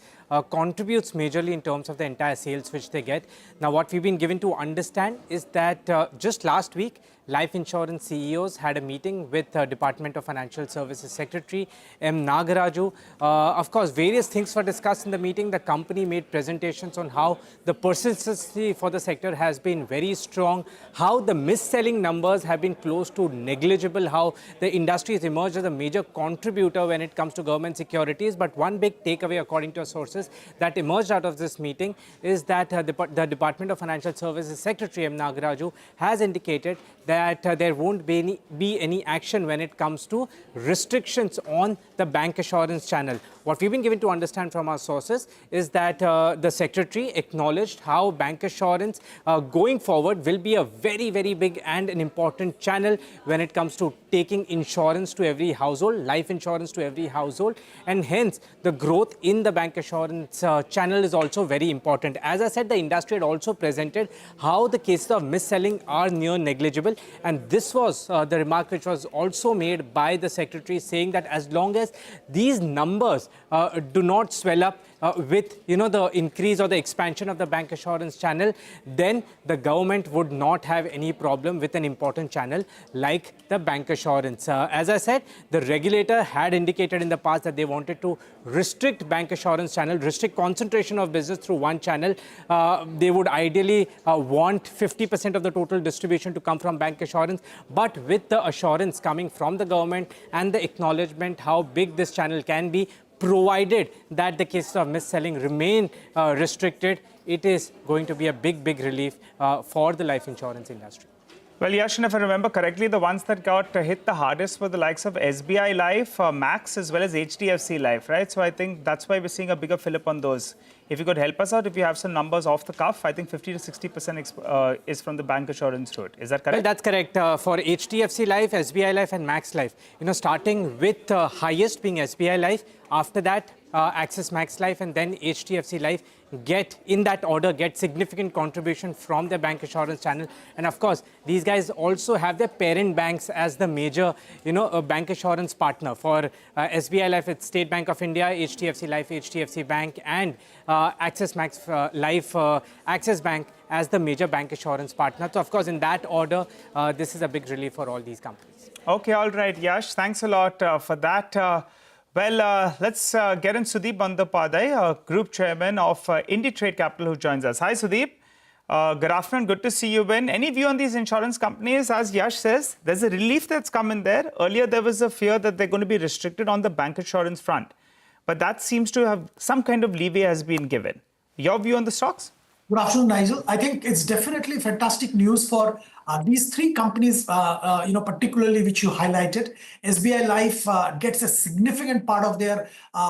contributes majorly in terms of the entire sales which they get. Now, what we've been given to understand is that just last week, life insurance CEOs had a meeting with Department of Financial Services Secretary M. Nagaraju. Of course, various things were discussed in the meeting. The company made presentations on how the persistency for the sector has been very strong, how the mis-selling numbers have been close to negligible, how the industry has emerged as a major contributor when it comes to government securities. But one big takeaway, according to sources, that emerged out of this meeting is that the Department of Financial Services Secretary M. Nagaraju has indicated that there won't be any action when it comes to restrictions on the bank assurance channel. What we've been given to understand from our sources is that the Secretary acknowledged how bank assurance going forward will be a very, very big and an important channel when it comes to taking insurance to every household, life insurance to every household, and hence the growth in the bank assurance channel is also very important. As I said, the industry had also presented how the cases of mis-selling are near negligible, and this was the remark which was also made by the Secretary, saying that as long as these numbers do not swell up with the increase or the expansion of the bank assurance channel, then the government would not have any problem with an important channel like the bank assurance. As I said, the regulator had indicated in the past that they wanted to restrict bank assurance channel, restrict concentration of business through one channel. They would ideally want 50% of the total distribution to come from bank assurance, but with the assurance coming from the government and the acknowledgement how big this channel can be, provided that the cases of mis-selling remain restricted, it is going to be a big, big relief for the life insurance industry. Well, Yash, and if I remember correctly, the ones that got hit the hardest were the likes of SBI Life, Max, as well as HDFC Life, right? So I think that's why we're seeing a bigger fill-up on those. If you could help us out, if you have some numbers off the cuff, I think 50 to 60% is from the bank assurance route. Is that correct? Well, that's correct. For HDFC Life, SBI Life and Max Life, starting with highest being SBI Life, after that Axis Max Life, and then HDFC Life get significant contribution from their bank assurance channel. And of course, these guys also have their parent banks as the major, bank assurance partner. For SBI Life, it's State Bank of India, HDFC Life, HDFC Bank, and Axis Max Life, Axis Bank as the major bank assurance partner. So of course, in that order, this is a big relief for all these companies. Okay, all right, Yash, thanks a lot for that. Let's get in Sudeep Bandyopadhyay, Group Chairman of IndiTrade Capital, who joins us. Hi, Sudeep. Good afternoon. Good to see you, Ben. Any view on these insurance companies? As Yash says, there's a relief that's come in there. Earlier, there was a fear that they're going to be restricted on the bank assurance front. But that seems to have some kind of leeway has been given. Your view on the stocks? Good afternoon, Nigel. I think it's definitely fantastic news for these three companies, particularly which you highlighted. SBI Life gets a significant part of their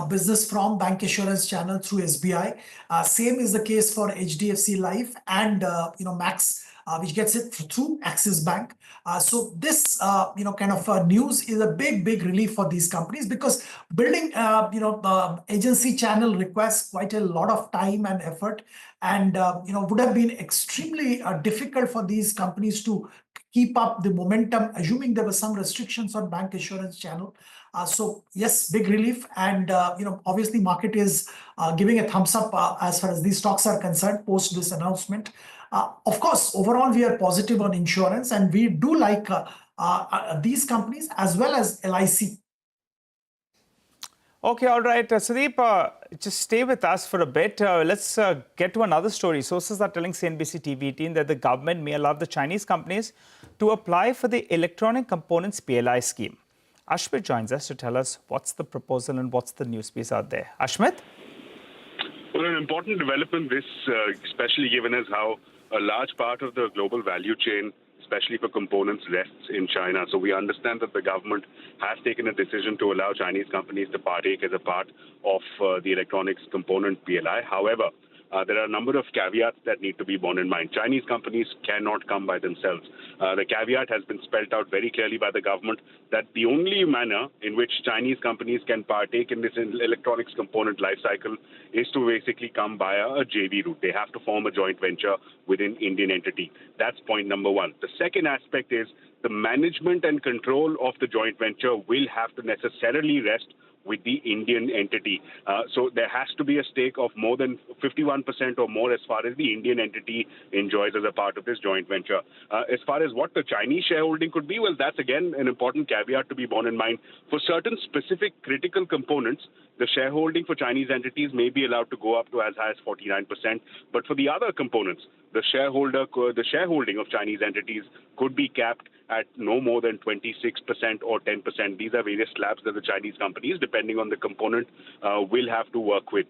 business from bank assurance channel through SBI. Same is the case for HDFC Life and Max, which gets it through Axis Bank. So this, kind of news is a big, big relief for these companies, because building, agency channel requires quite a lot of time and effort, and, would have been extremely difficult for these companies to keep up the momentum, assuming there were some restrictions on bank assurance channel. So yes, big relief. And, obviously market is giving a thumbs up as far as these stocks are concerned post this announcement. Of course, overall, we are positive on insurance, and we do like these companies as well as LIC. Okay, all right. Sudeep, just stay with us for a bit. Let's get to another story. Sources are telling CNBC-TV18 that the government may allow the Chinese companies to apply for the electronic components PLI scheme. Ashmit joins us to tell us what's the proposal and what's the news piece out there. Ashmit? Well, an important development, this, especially given as how a large part of the global value chain, especially for components, rests in China. So we understand that the government has taken a decision to allow Chinese companies to partake as a part of the electronics component PLI. However, there are a number of caveats that need to be borne in mind. Chinese companies cannot come by themselves. The caveat has been spelled out very clearly by the government that the only manner in which Chinese companies can partake in this electronics component life cycle is to basically come via a JV route. They have to form a joint venture within Indian entity. That's point number one. The second aspect is the the management and control of the joint venture will have to necessarily rest with the Indian entity. So there has to be a stake of more than 51% or more as far as the Indian entity enjoys as a part of this joint venture. As far as what the Chinese shareholding could be, well, that's again an important caveat to be borne in mind. For certain specific critical components, the shareholding for Chinese entities may be allowed to go up to as high as 49%. But for the other components, the shareholding of Chinese entities could be capped at no more than 26% or 10%. These are various slabs that the Chinese companies, depending on the component, will have to work with.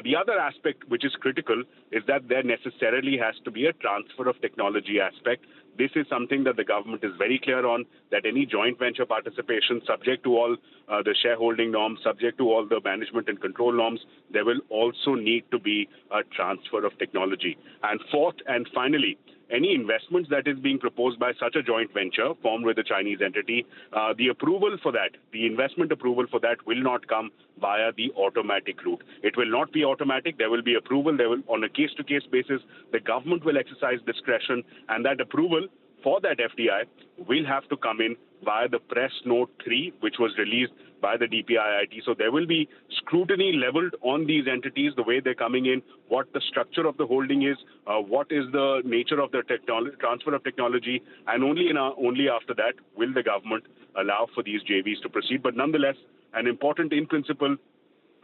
The other aspect which is critical is that there necessarily has to be a transfer of technology aspect. This is something that the government is very clear on, that any joint venture participation, subject to all the shareholding norms, subject to all the management and control norms, there will also need to be a transfer of technology. And fourth and finally, any investments that is being proposed by such a joint venture formed with a Chinese entity, the approval for that, the investment approval for that will not come via the automatic route. It will not be automatic. There will be approval. There will, on a case-to-case basis, the government will exercise discretion, and that approval for that FDI will have to come in via the Press Note 3, which was released by the DPIIT. So there will be scrutiny leveled on these entities, the way they're coming in, what the structure of the holding is, what is the nature of the transfer of technology, and only after that will the government allow for these JVs to proceed. But nonetheless, an important in-principle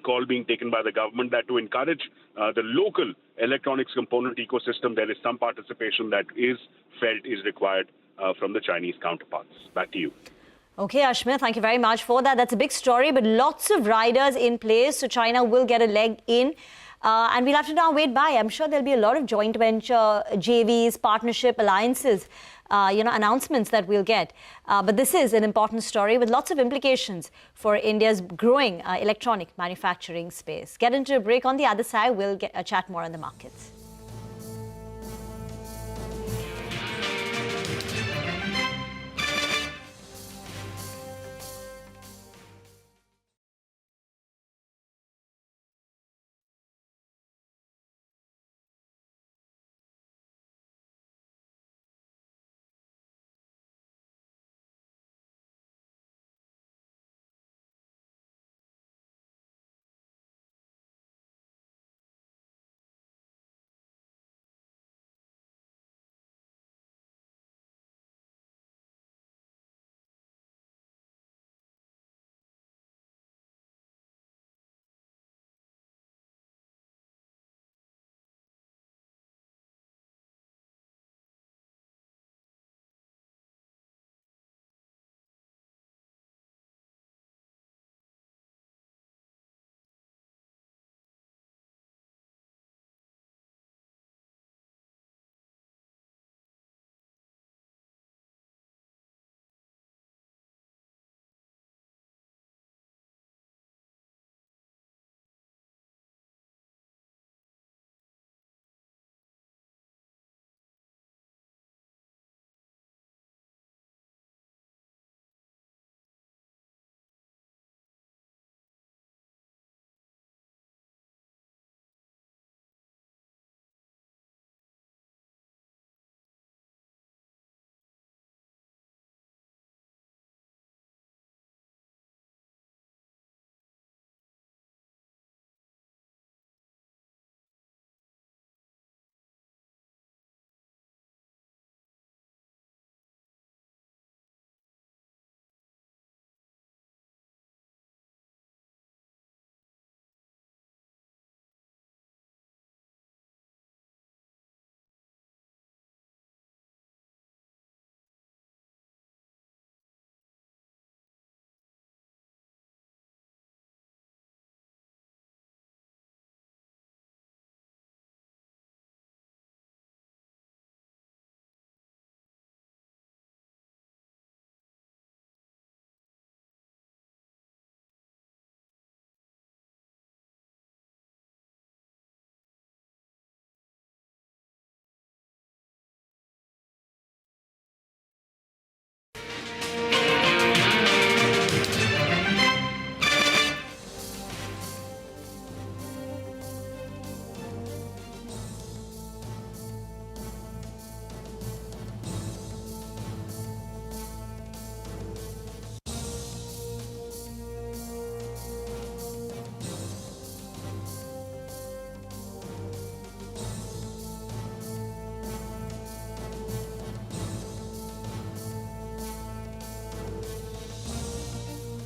call being taken by the government that to encourage the local electronics component ecosystem, there is some participation that is felt is required from the Chinese counterparts. Back to you. Okay, Ashmir, thank you very much for that. That's a big story, but lots of riders in place, so China will get a leg in. And we'll have to now wait by. I'm sure there'll be a lot of joint venture, JVs, partnership, alliances, announcements that we'll get. But this is an important story with lots of implications for India's growing electronic manufacturing space. Get into a break. On the other side, we'll chat more on the markets.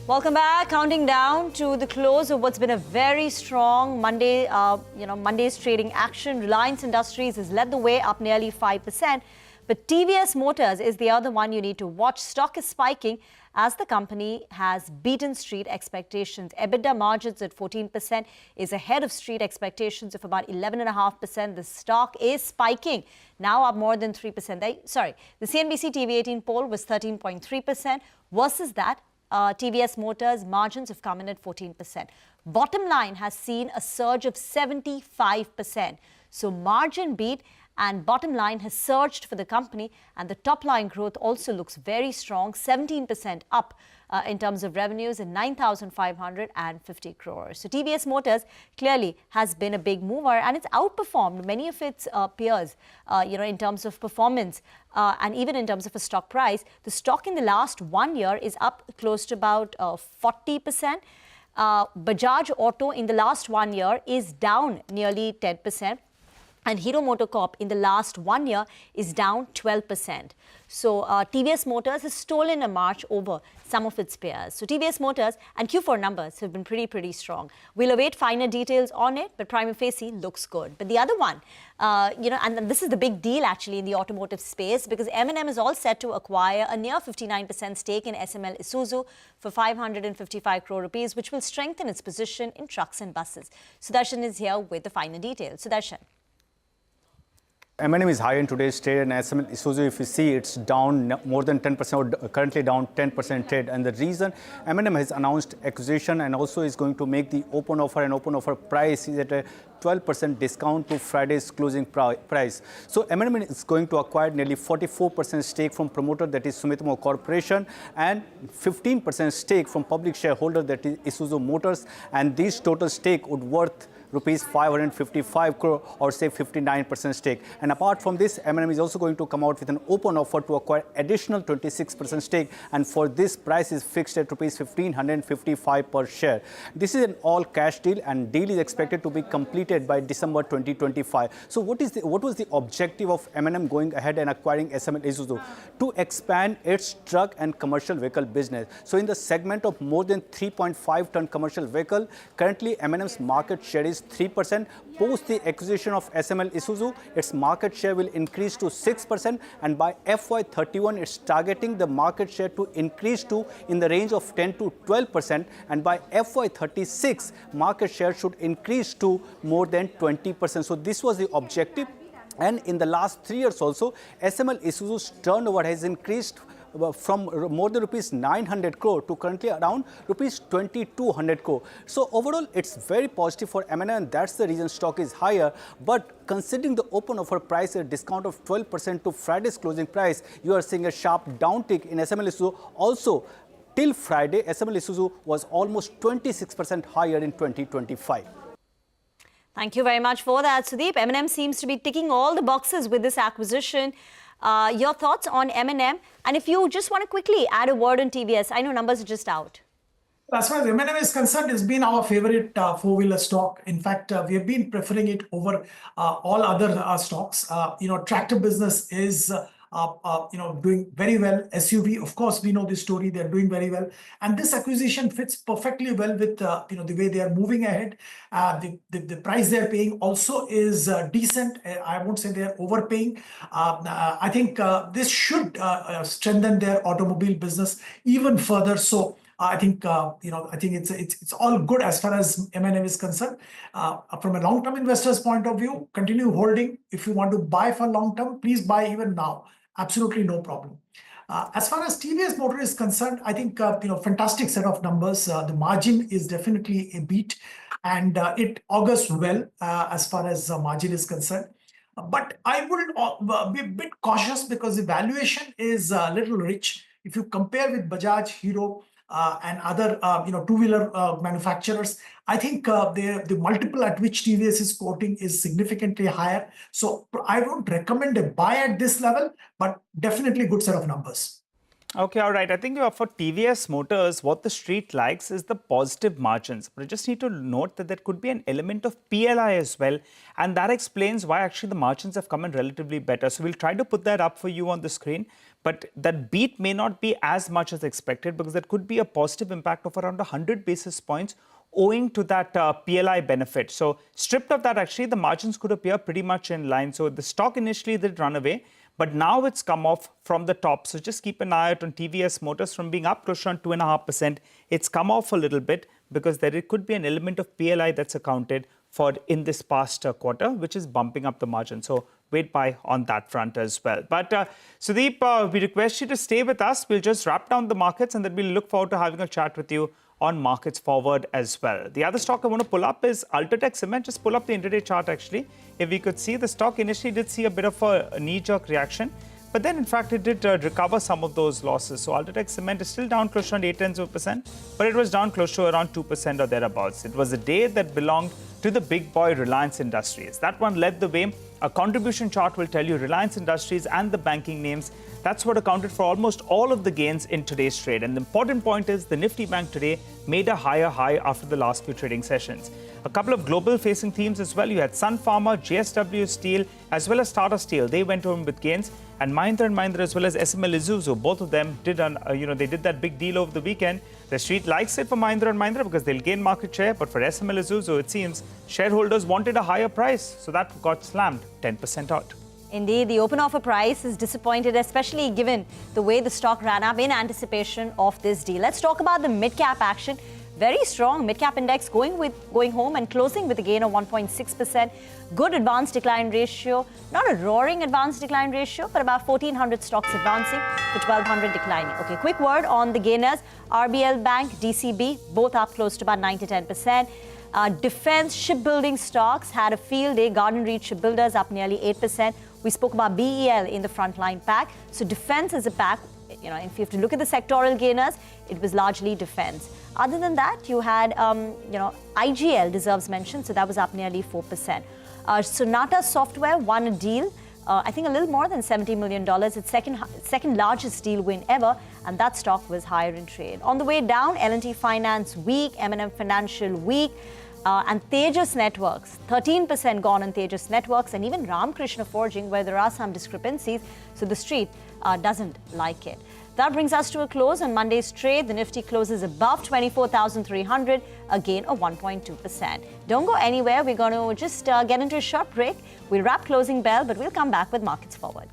Welcome back. Counting down to the close of what's been a very strong Monday, Monday's trading action. Reliance Industries has led the way, up nearly 5%. But TVS Motors is the other one you need to watch. Stock is spiking as the company has beaten street expectations. EBITDA margins at 14% is ahead of street expectations of about 11.5%. The stock is spiking, now up more than 3%. The CNBC-TV18 poll was 13.3% versus that. TVS Motors margins have come in at 14%. Bottom line has seen a surge of 75%. So margin beat and bottom line has surged for the company, and the top line growth also looks very strong, 17% up in terms of revenues and 9,550 crores. So TVS Motors clearly has been a big mover, and it's outperformed many of its peers, in terms of performance and even in terms of a stock price. The stock in the last 1 year is up close to about 40%. Bajaj Auto in the last 1 year is down nearly 10%. And Hero MotoCorp in the last 1 year is down 12%. So TVS Motors has stolen a march over some of its peers. So TVS Motors and Q4 numbers have been pretty strong. We'll await finer details on it, but prima facie looks good. But the other one, and this is the big deal actually in the automotive space, because M&M is all set to acquire a near 59% stake in SML Isuzu for 555 crore rupees, which will strengthen its position in trucks and buses. Sudarshan is here with the finer details. Sudarshan. M&M is high in today's trade, and SML Isuzu, if you see, it's down more than 10%, or currently down 10% trade. And the reason, M&M has announced acquisition and also is going to make the open offer, and open offer price is at a 12% discount to Friday's closing price. So M&M is going to acquire nearly 44% stake from promoter, that is Sumitomo Corporation, and 15% stake from public shareholder, that is Isuzu Motors. And this total stake would worth rupees 555 crore, or say 59% stake. And apart from this, M&M is also going to come out with an open offer to acquire additional 26% stake, and for this price is fixed at rupees 1,555 per share. This is an all cash deal, and deal is expected to be completed by December 2025. So what was the objective of M&M going ahead and acquiring SML Isuzu? To expand its truck and commercial vehicle business. So in the segment of more than 3.5 ton commercial vehicle, currently M&M's market share is 3%. Post the acquisition of SML Isuzu, its market share will increase to 6%, and by FY31, it's targeting the market share to increase to in the range of 10 to 12%, and by FY36, market share should increase to more than 20%. So this was the objective, and in the last 3 years also, SML Isuzu's turnover has increased from more than rupees 900 crore to currently around rupees 2200 crore. So overall, it's very positive for M&M, and that's the reason stock is higher. But considering the open offer price, a discount of 12% to Friday's closing price, you are seeing a sharp downtick in SML Isuzu. Also, till Friday, SML Isuzu was almost 26% higher in 2025. Thank you very much for that, Sudeep. M&M seems to be ticking all the boxes with this acquisition. Your thoughts on M&M? And if you just want to quickly add a word on TVS, I know numbers are just out. As far as M&M is concerned, it's been our favorite four-wheeler stock. In fact, we have been preferring it over all other stocks. Tractor business is doing very well. SUV, of course, we know the story. They're doing very well, and this acquisition fits perfectly well with the way they are moving ahead. The price they're paying also is decent. I won't say they're overpaying. I think this should strengthen their automobile business even further. So I think it's all good as far as M&M is concerned. From a long-term investor's point of view, continue holding. If you want to buy for long-term, please buy even now. Absolutely no problem. As far as TVS Motor is concerned, I think fantastic set of numbers. The margin is definitely a beat, and it augurs well as far as margin is concerned. But I would be a bit cautious because the valuation is a little rich. If you compare with Bajaj, Hero, and other two-wheeler manufacturers, I think the multiple at which TVS is quoting is significantly higher. So I don't recommend a buy at this level, but definitely good set of numbers. Okay, all right. I think for TVS Motors, what the street likes is the positive margins. But I just need to note that there could be an element of PLI as well. And that explains why actually the margins have come in relatively better. So we'll try to put that up for you on the screen. But that beat may not be as much as expected because there could be a positive impact of around 100 basis points owing to that PLI benefit. So stripped of that, actually, the margins could appear pretty much in line. So the stock initially did run away, but now it's come off from the top. So just keep an eye out on TVS Motors from being up close to 2.5%. It's come off a little bit because there could be an element of PLI that's accounted for in this past quarter, which is bumping up the margin. So wait by on that front as well. But Sudeep, we request you to stay with us. We'll just wrap down the markets and then we'll look forward to having a chat with you on markets forward as well. The other stock I want to pull up is UltraTech Cement. Just pull up the intraday chart actually. If we could see, the stock initially did see a bit of a knee-jerk reaction, but then in fact it did recover some of those losses. So UltraTech Cement is still down close to around 0.8%, but it was down close to around 2% or thereabouts. It was a day that belonged to the big boy Reliance Industries. That one led the way. A contribution chart will tell you Reliance Industries and the banking names. That's what accounted for almost all of the gains in today's trade. And the important point is the Nifty Bank today made a higher high after the last few trading sessions. A couple of global facing themes as well. You had Sun Pharma, JSW Steel, as well as Tata Steel. They went home with gains. And Mahindra as well as SML Isuzu, both of them did they did that big deal over the weekend. The street likes it for Mahindra because they'll gain market share. But for SML Isuzu, it seems shareholders wanted a higher price. So that got slammed 10% out. Indeed, the open offer price is disappointed, especially given the way the stock ran up in anticipation of this deal. Let's talk about the mid-cap action. Very strong mid-cap index going home and closing with a gain of 1.6%. Good advanced decline ratio, not a roaring advanced decline ratio, but about 1,400 stocks advancing to 1,200 declining. Okay, quick word on the gainers. RBL Bank, DCB, both up close to about 9 to 10%. Defense shipbuilding stocks had a field day. Garden Reach Shipbuilders up nearly 8%. We spoke about BEL in the frontline pack. So defense is a pack. If you have to look at the sectoral gainers, it was largely defense. Other than that, you had, IGL deserves mention. So that was up nearly 4%. Sonata Software won a deal, I think a little more than $70 million. Its second largest deal win ever, and that stock was higher in trade. On the way down, L&T Finance weak, M&M Financial weak, and Tejas Networks, 13% gone on Tejas Networks, and even Ramkrishna Forging, where there are some discrepancies, so the street doesn't like it. That brings us to a close on Monday's trade. The Nifty closes above 24,300, a gain of 1.2%. Don't go anywhere. We're going to just get into a short break. We'll wrap closing bell, but we'll come back with markets forward.